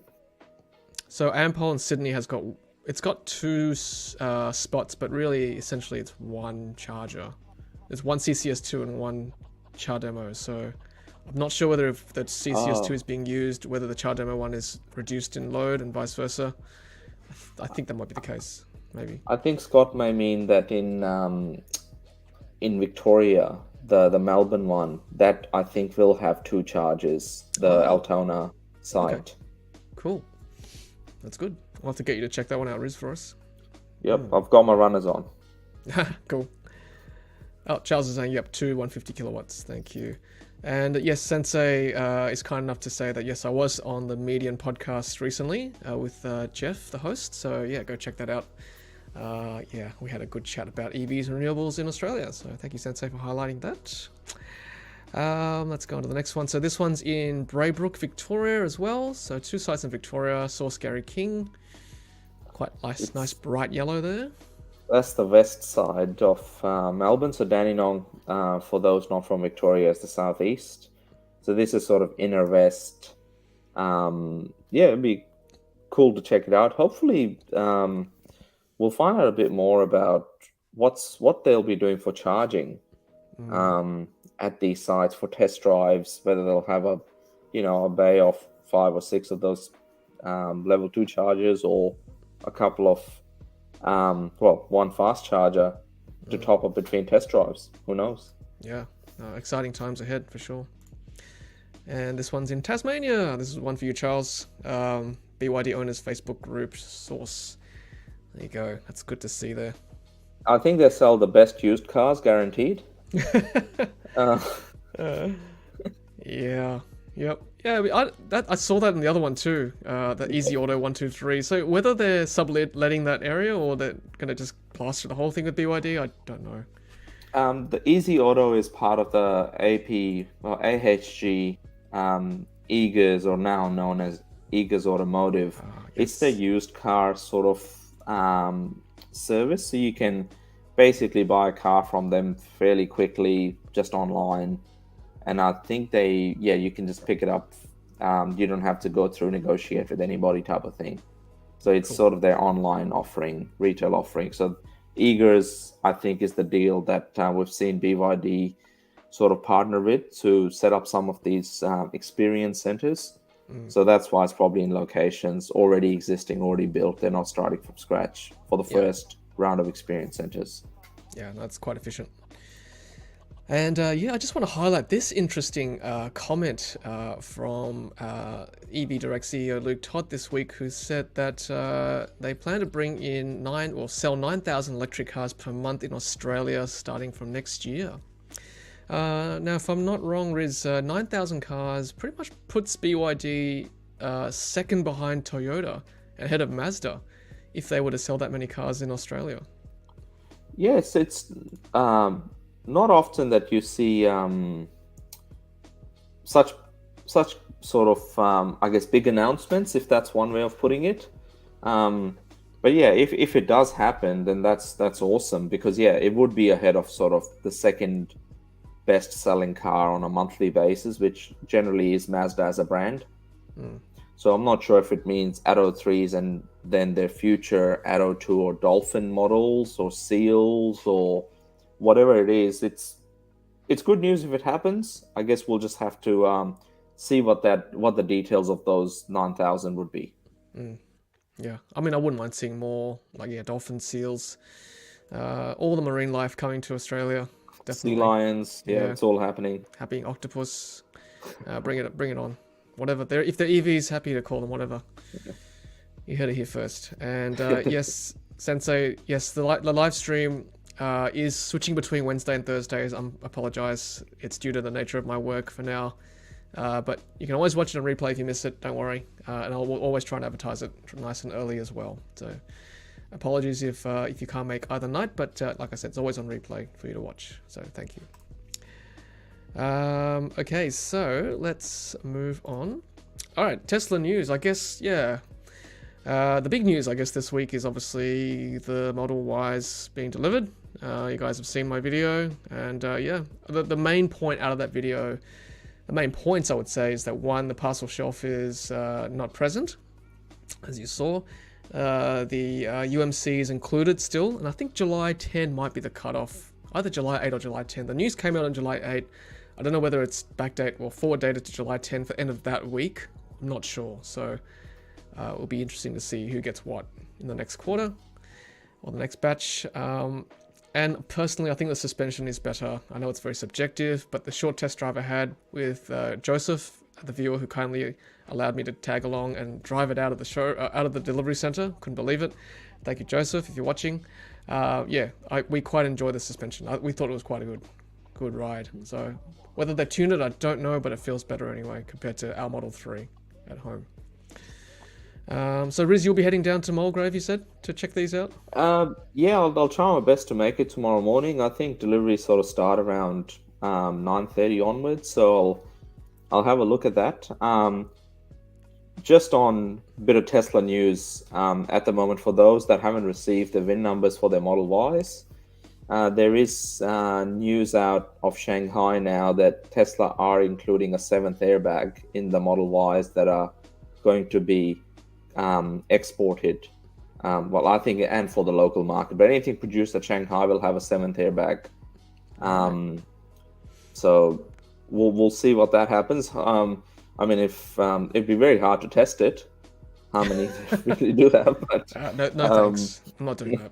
Ampol in Sydney has got, it's got two spots, but really, essentially, it's one charger. There's one CCS2 and one CharDemo. So I'm not sure whether if the CCS2 Oh. is being used, whether the Char Demo one is reduced in load and vice versa. I think that might be the case, maybe. I think Scott may mean that in Victoria, the Melbourne one, that I think will have 2 charges, the Altona site. Okay. Cool. That's good. I'll have to get you to check that one out, Riz, for us. Yep, I've got my runners on. Cool. Oh, Charles is saying, yep, 2 150 kilowatts. Thank you. And yes, Sensei is kind enough to say that, yes, I was on the Median podcast recently with Jeff, the host. So yeah, go check that out. Yeah, we had a good chat about EVs and renewables in Australia. So thank you, Sensei, for highlighting that. Let's go on to the next one. So this one's in Braybrook, Victoria as well. So 2 sites in Victoria. Source Gary King. Quite nice bright yellow there. That's the west side of Melbourne. So Dandenong, for those not from Victoria, is the southeast. So this is sort of inner west. Yeah, it'd be cool to check it out. Hopefully, we'll find out a bit more about what they'll be doing for charging at these sites for test drives. Whether they'll have a bay of 5 or 6 of those level 2 chargers, or a couple of one fast charger to top up between test drives. Who knows? Yeah, exciting times ahead for sure. And this one's in Tasmania. This is one for you, Charles. BYD owners Facebook group source. There you go. That's good to see there. I think they sell the best used cars, guaranteed. Yeah. Yep. Yeah, I saw that in the other one too. The Easy Auto 123. So whether they're subletting that area or they're gonna just plaster the whole thing with BYD, I don't know. The Easy Auto is part of the AHG Eagers, or now known as Eagers Automotive. Yes. It's the used car sort of service, so you can basically buy a car from them fairly quickly just online. And I think you can just pick it up. You don't have to go through negotiate with anybody type of thing. So it's sort of their online offering, retail offering. So Eagers, I think, is the deal that we've seen BYD sort of partner with to set up some of these experience centers. So that's why it's probably in locations already existing, already built. They're not starting from scratch for the first round of experience centers. Yeah, that's quite efficient. And I just want to highlight this interesting comment from EV Direct CEO Luke Todd this week, who said that they plan to bring in sell 9,000 electric cars per month in Australia starting from next year. Now, if I'm not wrong, Riz, 9,000 cars pretty much puts BYD second behind Toyota, ahead of Mazda, if they were to sell that many cars in Australia. Yes, it's not often that you see such sort of I guess big announcements, if that's one way of putting it. But yeah, if it does happen, then that's awesome, because it would be ahead of sort of the second best selling car on a monthly basis, which generally is Mazda as a brand. So I'm not sure if it means Atto 3s and then their future Atto 2 or Dolphin models or Seals or whatever it is. It's good news if it happens. I guess we'll just have to see what the details of those 9,000 would be. Yeah, I mean, I wouldn't mind seeing more, Dolphin, Seals, all the marine life coming to Australia. Definitely. Sea lions, it's all happening. Happy octopus, bring it on. Whatever, if they're EVs, happy to call them whatever. You heard it here first. And yes, Sensei, yes, the live stream is switching between Wednesday and Thursdays. I apologize. It's due to the nature of my work for now. But you can always watch it on replay if you miss it. Don't worry. And I'll always try and advertise it nice and early as well. So apologies if you can't make either night. But like I said, it's always on replay for you to watch. So thank you. Okay, so let's move on. All right, Tesla news. I guess, the big news, I guess, this week is obviously the Model Ys being delivered. You guys have seen my video, and the main point out of that video, the main points I would say is that one, the parcel shelf is not present, as you saw. The UMC is included still, and I think July 10 might be the cutoff, either July 8 or July 10. The news came out on July 8. I don't know whether it's backdate or forward dated to July 10th for end of that week. I'm not sure. So it will be interesting to see who gets what in the next quarter or the next batch. And personally, I think the suspension is better. I know it's very subjective, but the short test drive I had with Joseph, the viewer who kindly allowed me to tag along and drive it out of the show, out of the delivery center. Couldn't believe it. Thank you, Joseph, if you're watching. We quite enjoy the suspension. We thought it was quite a good ride. So whether they tuned it, I don't know, but it feels better anyway compared to our Model 3 at home. So Riz, you'll be heading down to Mulgrave, you said, to check these out? Yeah, I'll try my best to make it tomorrow morning. I think deliveries sort of start around 9:30 onwards, so I'll have a look at that. Just on a bit of Tesla news at the moment, for those that haven't received the VIN numbers for their Model Ys, there is news out of Shanghai now that Tesla are including a 7th airbag in the Model Ys that are going to be exported. I think, and for the local market, but anything produced at Shanghai will have a 7th airbag. So we'll see what that happens. If it'd be very hard to test it, how many they really do have. But no thanks. I'm not doing that.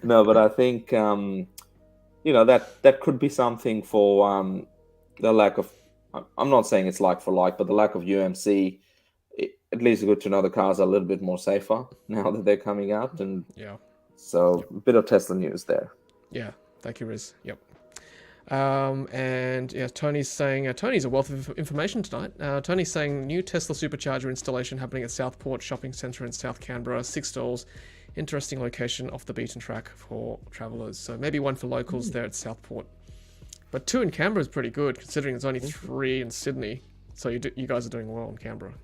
No, but I think that could be something for the lack of. I'm not saying it's like for like, but the lack of UMC. At least good to know the cars are a little bit more safer now that they're coming out, and so a bit of Tesla news there. Yeah, thank you, Riz. Yep. And yeah, Tony's saying Tony's a wealth of information tonight. Tony's saying new Tesla supercharger installation happening at Southport Shopping Centre in South Canberra. 6 stalls, interesting location off the beaten track for travellers. So maybe one for locals there at Southport. But 2 in Canberra is pretty good considering there's only 3 in Sydney. So you guys are doing well in Canberra.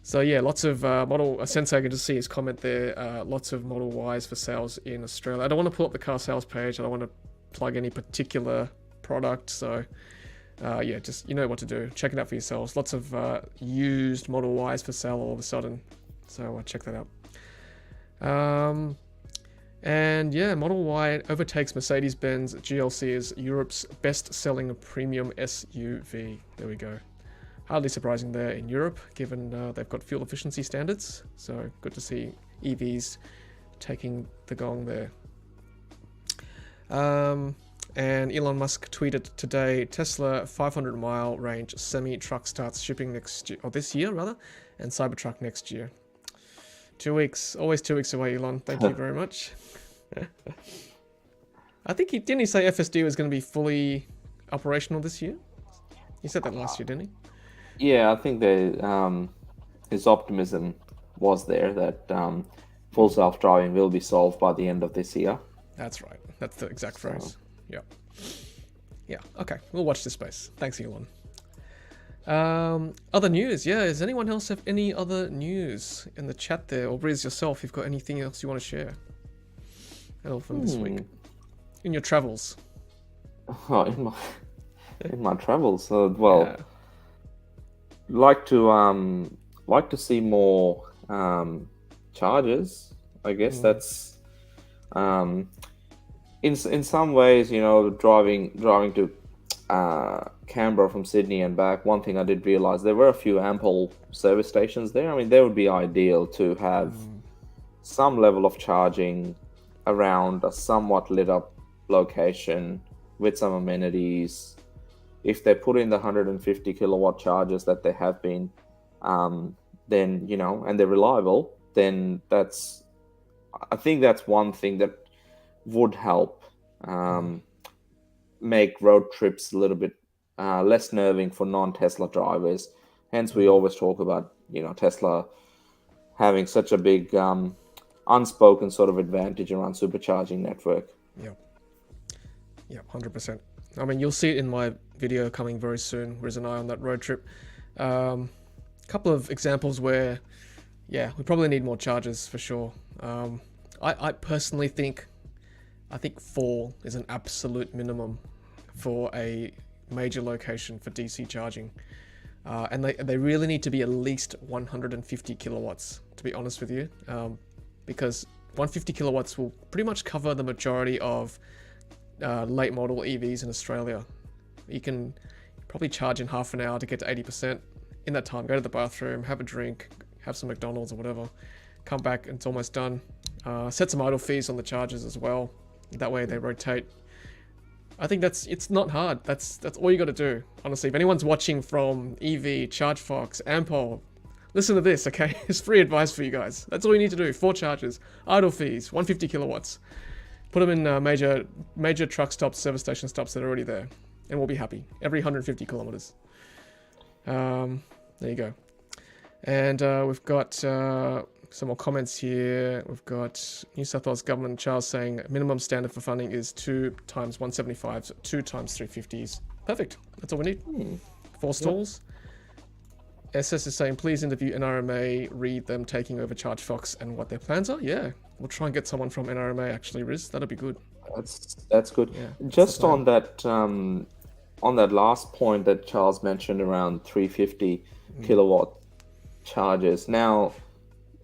So yeah, lots of model. Sensei, I can just see his comment there. Lots of Model Ys for sales in Australia. I don't want to pull up the car sales page. I don't want to plug any particular product. So just you know what to do. Check it out for yourselves. Lots of used Model Ys for sale all of a sudden. So check that out. And yeah, Model Y overtakes Mercedes-Benz GLC as Europe's best-selling premium SUV. There we go. Hardly surprising there in Europe, given they've got fuel efficiency standards. So good to see EVs taking the gong there. And Elon Musk tweeted today, Tesla 500-mile range semi-truck starts shipping next year, or this year rather, and Cybertruck next year. 2 weeks, always 2 weeks away, Elon. Thank you very much. I think didn't he say FSD was going to be fully operational this year? He said that last year, didn't he? Yeah, I think his optimism was there that full self-driving will be solved by the end of this year. That's right. That's the exact phrase. Yeah. Yeah. Okay. We'll watch this space. Thanks, Elon. Other news. Yeah. Does anyone else have any other news in the chat there? Or Briz yourself, if you've got anything else you want to share from this week in your travels? Oh, in my travels. Like to see more chargers. I guess that's in some ways, driving to Canberra from Sydney and back. One thing I did realize, there were a few ample service stations there. I mean, they would be ideal to have some level of charging around a somewhat lit up location with some amenities. If they put in the 150 kilowatt chargers that they have been, then, and they're reliable, then I think that's one thing that would help make road trips a little bit less nerving for non-Tesla drivers. Hence, we always talk about, Tesla having such a big unspoken sort of advantage around supercharging network. Yeah, 100%. I mean, you'll see it in my video coming very soon. Riz and I on that road trip. Couple of examples where, we probably need more chargers for sure. I personally think 4 is an absolute minimum for a major location for DC charging. And they really need to be at least 150 kilowatts, to be honest with you. Because 150 kilowatts will pretty much cover the majority of late model EVs in Australia. You can probably charge in half an hour to get to 80%. In that time, go to the bathroom, have a drink, have some McDonald's or whatever, come back and it's almost done. Set some idle fees on the chargers as well. That way they rotate. I think it's not hard. That's all you got to do. Honestly, if anyone's watching from EV, ChargeFox, Ampol, listen to this, okay? It's free advice for you guys. That's all you need to do. 4 chargers, idle fees, 150 kilowatts. Put them in major truck stops, service station stops that are already there, and we'll be happy. Every 150 kilometers. There you go. And we've got some more comments here. We've got New South Wales Government Charles saying minimum standard for funding is 2 times 175s, 2 times 350s. Perfect. That's all we need. 4 stalls. SS is saying, please interview NRMA, read them taking over ChargeFox and what their plans are. Yeah, we'll try and get someone from NRMA actually, Riz. That'll be good. That's good. Yeah, just on that last point that Charles mentioned around 350 kilowatt chargers. Now,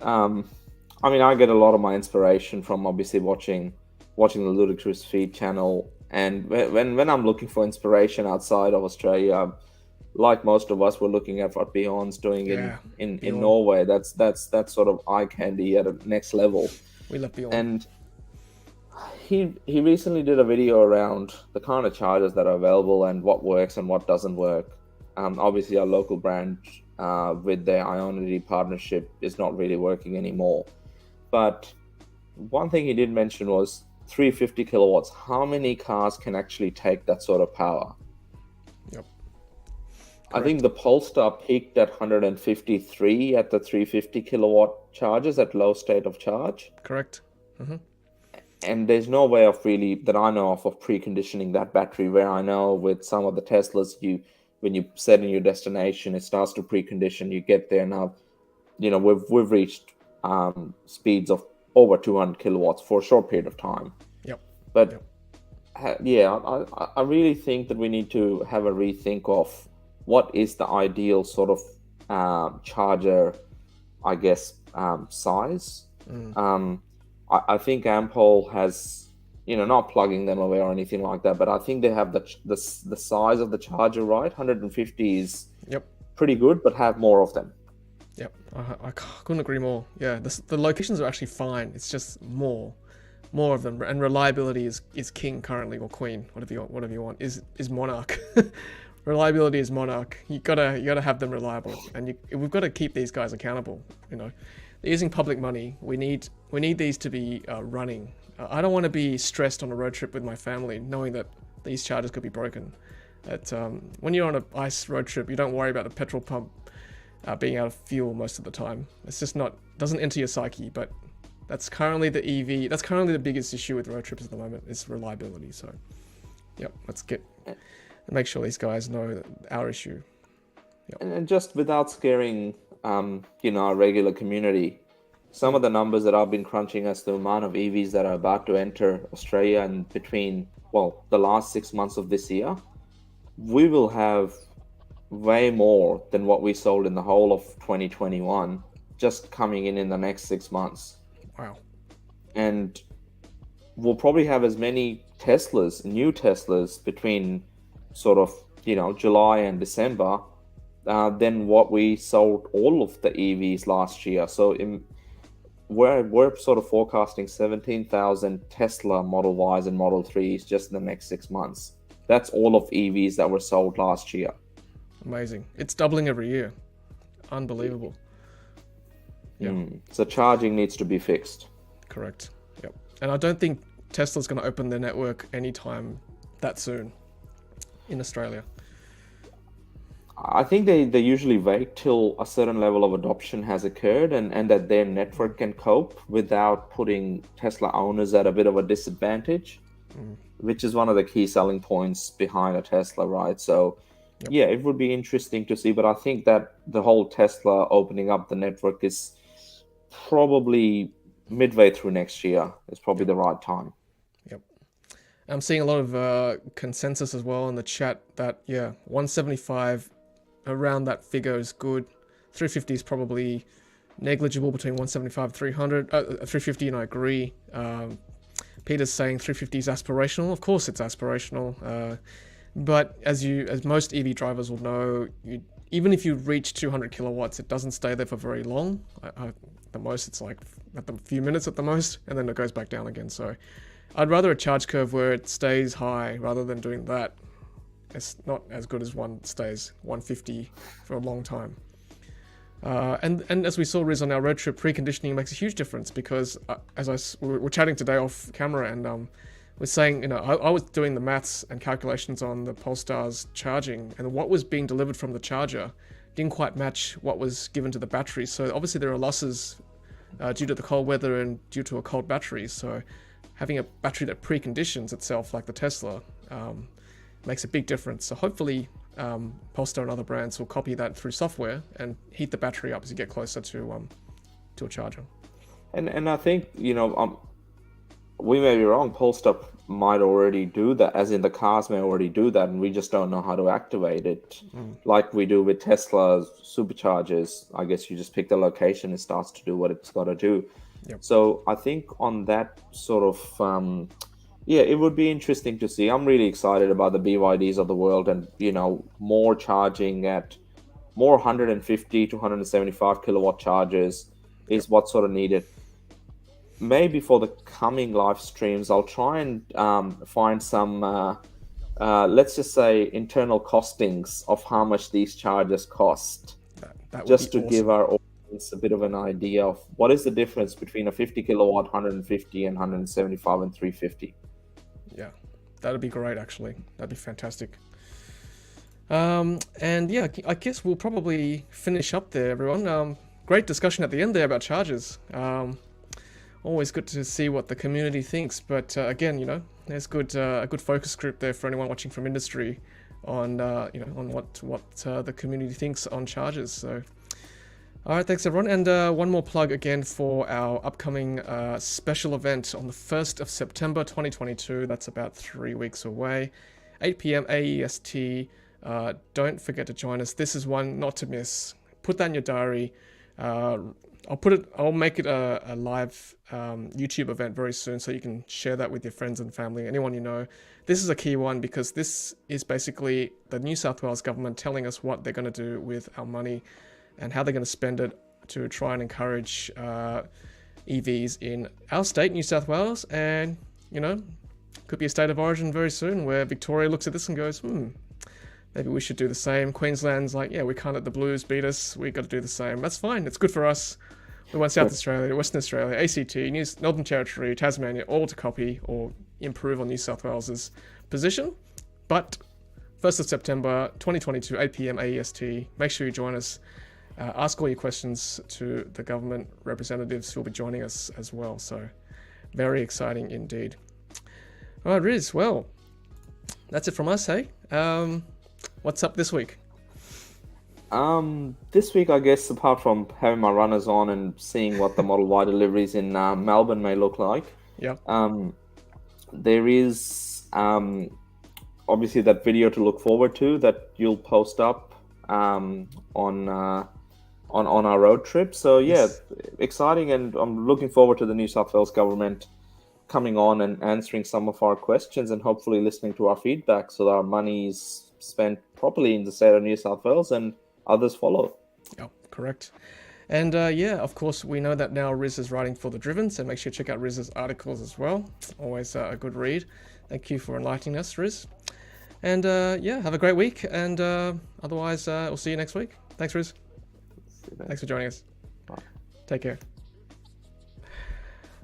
I mean, I get a lot of my inspiration from obviously watching the Ludicrous Feed channel, and when I'm looking for inspiration outside of Australia, like most of us, we're looking at what Beyond's doing in Norway. That's sort of eye candy at a next level. We love Beyond. And he recently did a video around the kind of chargers that are available and what works and what doesn't work. Obviously, our local brand with their Ionity partnership is not really working anymore. But one thing he did mention was 350 kilowatts. How many cars can actually take that sort of power? Yep. I think the Polestar peaked at 153 at the 350 kilowatt charges at low state of charge. Correct. Mm-hmm. And there's no way of really, that I know of preconditioning that battery, where I know with some of the Teslas, when you set in your destination, it starts to precondition, you get there. Now, you know, we've reached speeds of over 200 kilowatts for a short period of time. Yep. But I really think that we need to have a rethink of what is the ideal sort of charger, I guess, size. I think Ampol has, you know, not plugging them away or anything like that, but I think they have the size of the charger right. 150 is pretty good, but have more of them. Yep, I couldn't agree more. Yeah, the locations are actually fine. It's just more of them, and reliability is king currently, or queen, whatever you want. Is monarch. Reliability is monarch. You gotta have them reliable, and we've got to keep these guys accountable. You know, they're using public money. We need these to be running. I don't want to be stressed on a road trip with my family knowing that these chargers could be broken. When you're on an ICE road trip, you don't worry about the petrol pump being out of fuel most of the time. It's just doesn't enter your psyche. But that's currently the EV. That's currently the biggest issue with road trips at the moment is reliability. So, yep, let's make sure these guys know our issue. Yep. And just without scaring, our regular community, some of the numbers that I've been crunching as the amount of EVs that are about to enter Australia, and between, the last 6 months of this year, we will have way more than what we sold in the whole of 2021 just coming in the next 6 months. Wow. And we'll probably have as many new Teslas between sort of, July and December than what we sold all of the EVs last year. So we're sort of forecasting 17,000 Tesla Model Ys and Model 3s just in the next 6 months. That's all of EVs that were sold last year. Amazing. It's doubling every year. Unbelievable. Yeah. So charging needs to be fixed. Correct. Yep. And I don't think Tesla's going to open their network anytime that soon in Australia. I think they usually wait till a certain level of adoption has occurred and that their network can cope without putting Tesla owners at a bit of a disadvantage, which is one of the key selling points behind a Tesla, right? So, yeah, it would be interesting to see, but I think that the whole Tesla opening up the network is probably midway through next year. It's probably the right time. Yep. I'm seeing a lot of consensus as well in the chat that, 175 around that figure is good. 350 is probably negligible between 175 and 350, and I agree. Peter's saying 350 is aspirational. Of course it's aspirational. But as most EV drivers will know, even if you reach 200 kilowatts, it doesn't stay there for very long. At the most, it's like a few minutes at the most, and then it goes back down again. So I'd rather a charge curve where it stays high rather than doing that. It's not as good as one stays 150 for a long time. And as we saw, Riz, on our road trip, preconditioning makes a huge difference because we're chatting today off camera, and we're saying, I was doing the maths and calculations on the Polestar's charging, and what was being delivered from the charger didn't quite match what was given to the battery. So obviously there are losses due to the cold weather and due to a cold battery. So having a battery that preconditions itself, like the Tesla, makes a big difference. So hopefully Polestar and other brands will copy that through software and heat the battery up as you get closer to a charger. And I think, we may be wrong. Polestar might already do that, as in the cars may already do that, and we just don't know how to activate it. Like we do with Tesla's superchargers. I guess you just pick the location, it starts to do what it's got to do. Yep. So I think on that sort of, it would be interesting to see. I'm really excited about the BYDs of the world, and more charging at more 150 to 175 kilowatt chargers is what's sort of needed. Maybe for the coming live streams, I'll try and find some, let's just say, internal costings of how much these chargers cost, that just to awesome. give our audience a bit of an idea of what is the difference between a 50 kilowatt, 150, and 175 and 350. Yeah, that'd be great, actually. That'd be fantastic. And yeah, I guess we'll probably finish up there, everyone. Great discussion at the end there about chargers. Always good to see what the community thinks, but again, there's a good focus group there for anyone watching from industry on on what the community thinks on chargers. So, all right, thanks everyone, and one more plug again for our upcoming special event on the 1st of September 2022. That's about 3 weeks away, 8 p.m. AEST. Don't forget to join us. This is one not to miss. Put that in your diary. I'll make it a live YouTube event very soon, so you can share that with your friends and family, anyone you know. This is a key one because this is basically the New South Wales government telling us what they're going to do with our money and how they're going to spend it to try and encourage EVs in our state, New South Wales, and could be a state of origin very soon where Victoria looks at this and goes, maybe we should do the same. Queensland's like, we can't let the Blues beat us. We got to do the same. That's fine. It's good for us. We want South Australia, Western Australia, ACT, Northern Territory, Tasmania, all to copy or improve on New South Wales's position. But 1st of September 2022, 8 p.m. AEST. Make sure you join us. Ask all your questions to the government representatives who will be joining us as well. So very exciting indeed. All right, Riz. Well, that's it from us, hey? What's up this week? This week, I guess, apart from having my runners on and seeing what the Model Y deliveries in Melbourne may look like, there is obviously that video to look forward to that you'll post up on our road trip. So yes. Exciting, and I'm looking forward to the New South Wales government coming on and answering some of our questions and hopefully listening to our feedback so that our money is spent properly in the state of New South Wales and others follow. Yeah, correct. And of course, we know that now Riz is writing for The Driven, so make sure you check out Riz's articles as well. Always a good read. Thank you for enlightening us, Riz. And have a great week. And otherwise, we'll see you next week. Thanks, Riz. Thanks for joining us. Bye. Take care.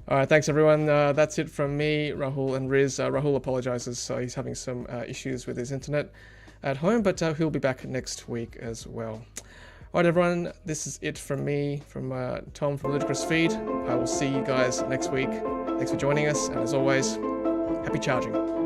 All right, thanks everyone. That's it from me, Rahul, and Riz. Rahul apologizes, so he's having some issues with his internet at home, but he'll be back next week as well. All right, everyone, this is it from me, from Tom from Ludicrous Feed. I will see you guys next week. Thanks for joining us, and as always, happy charging.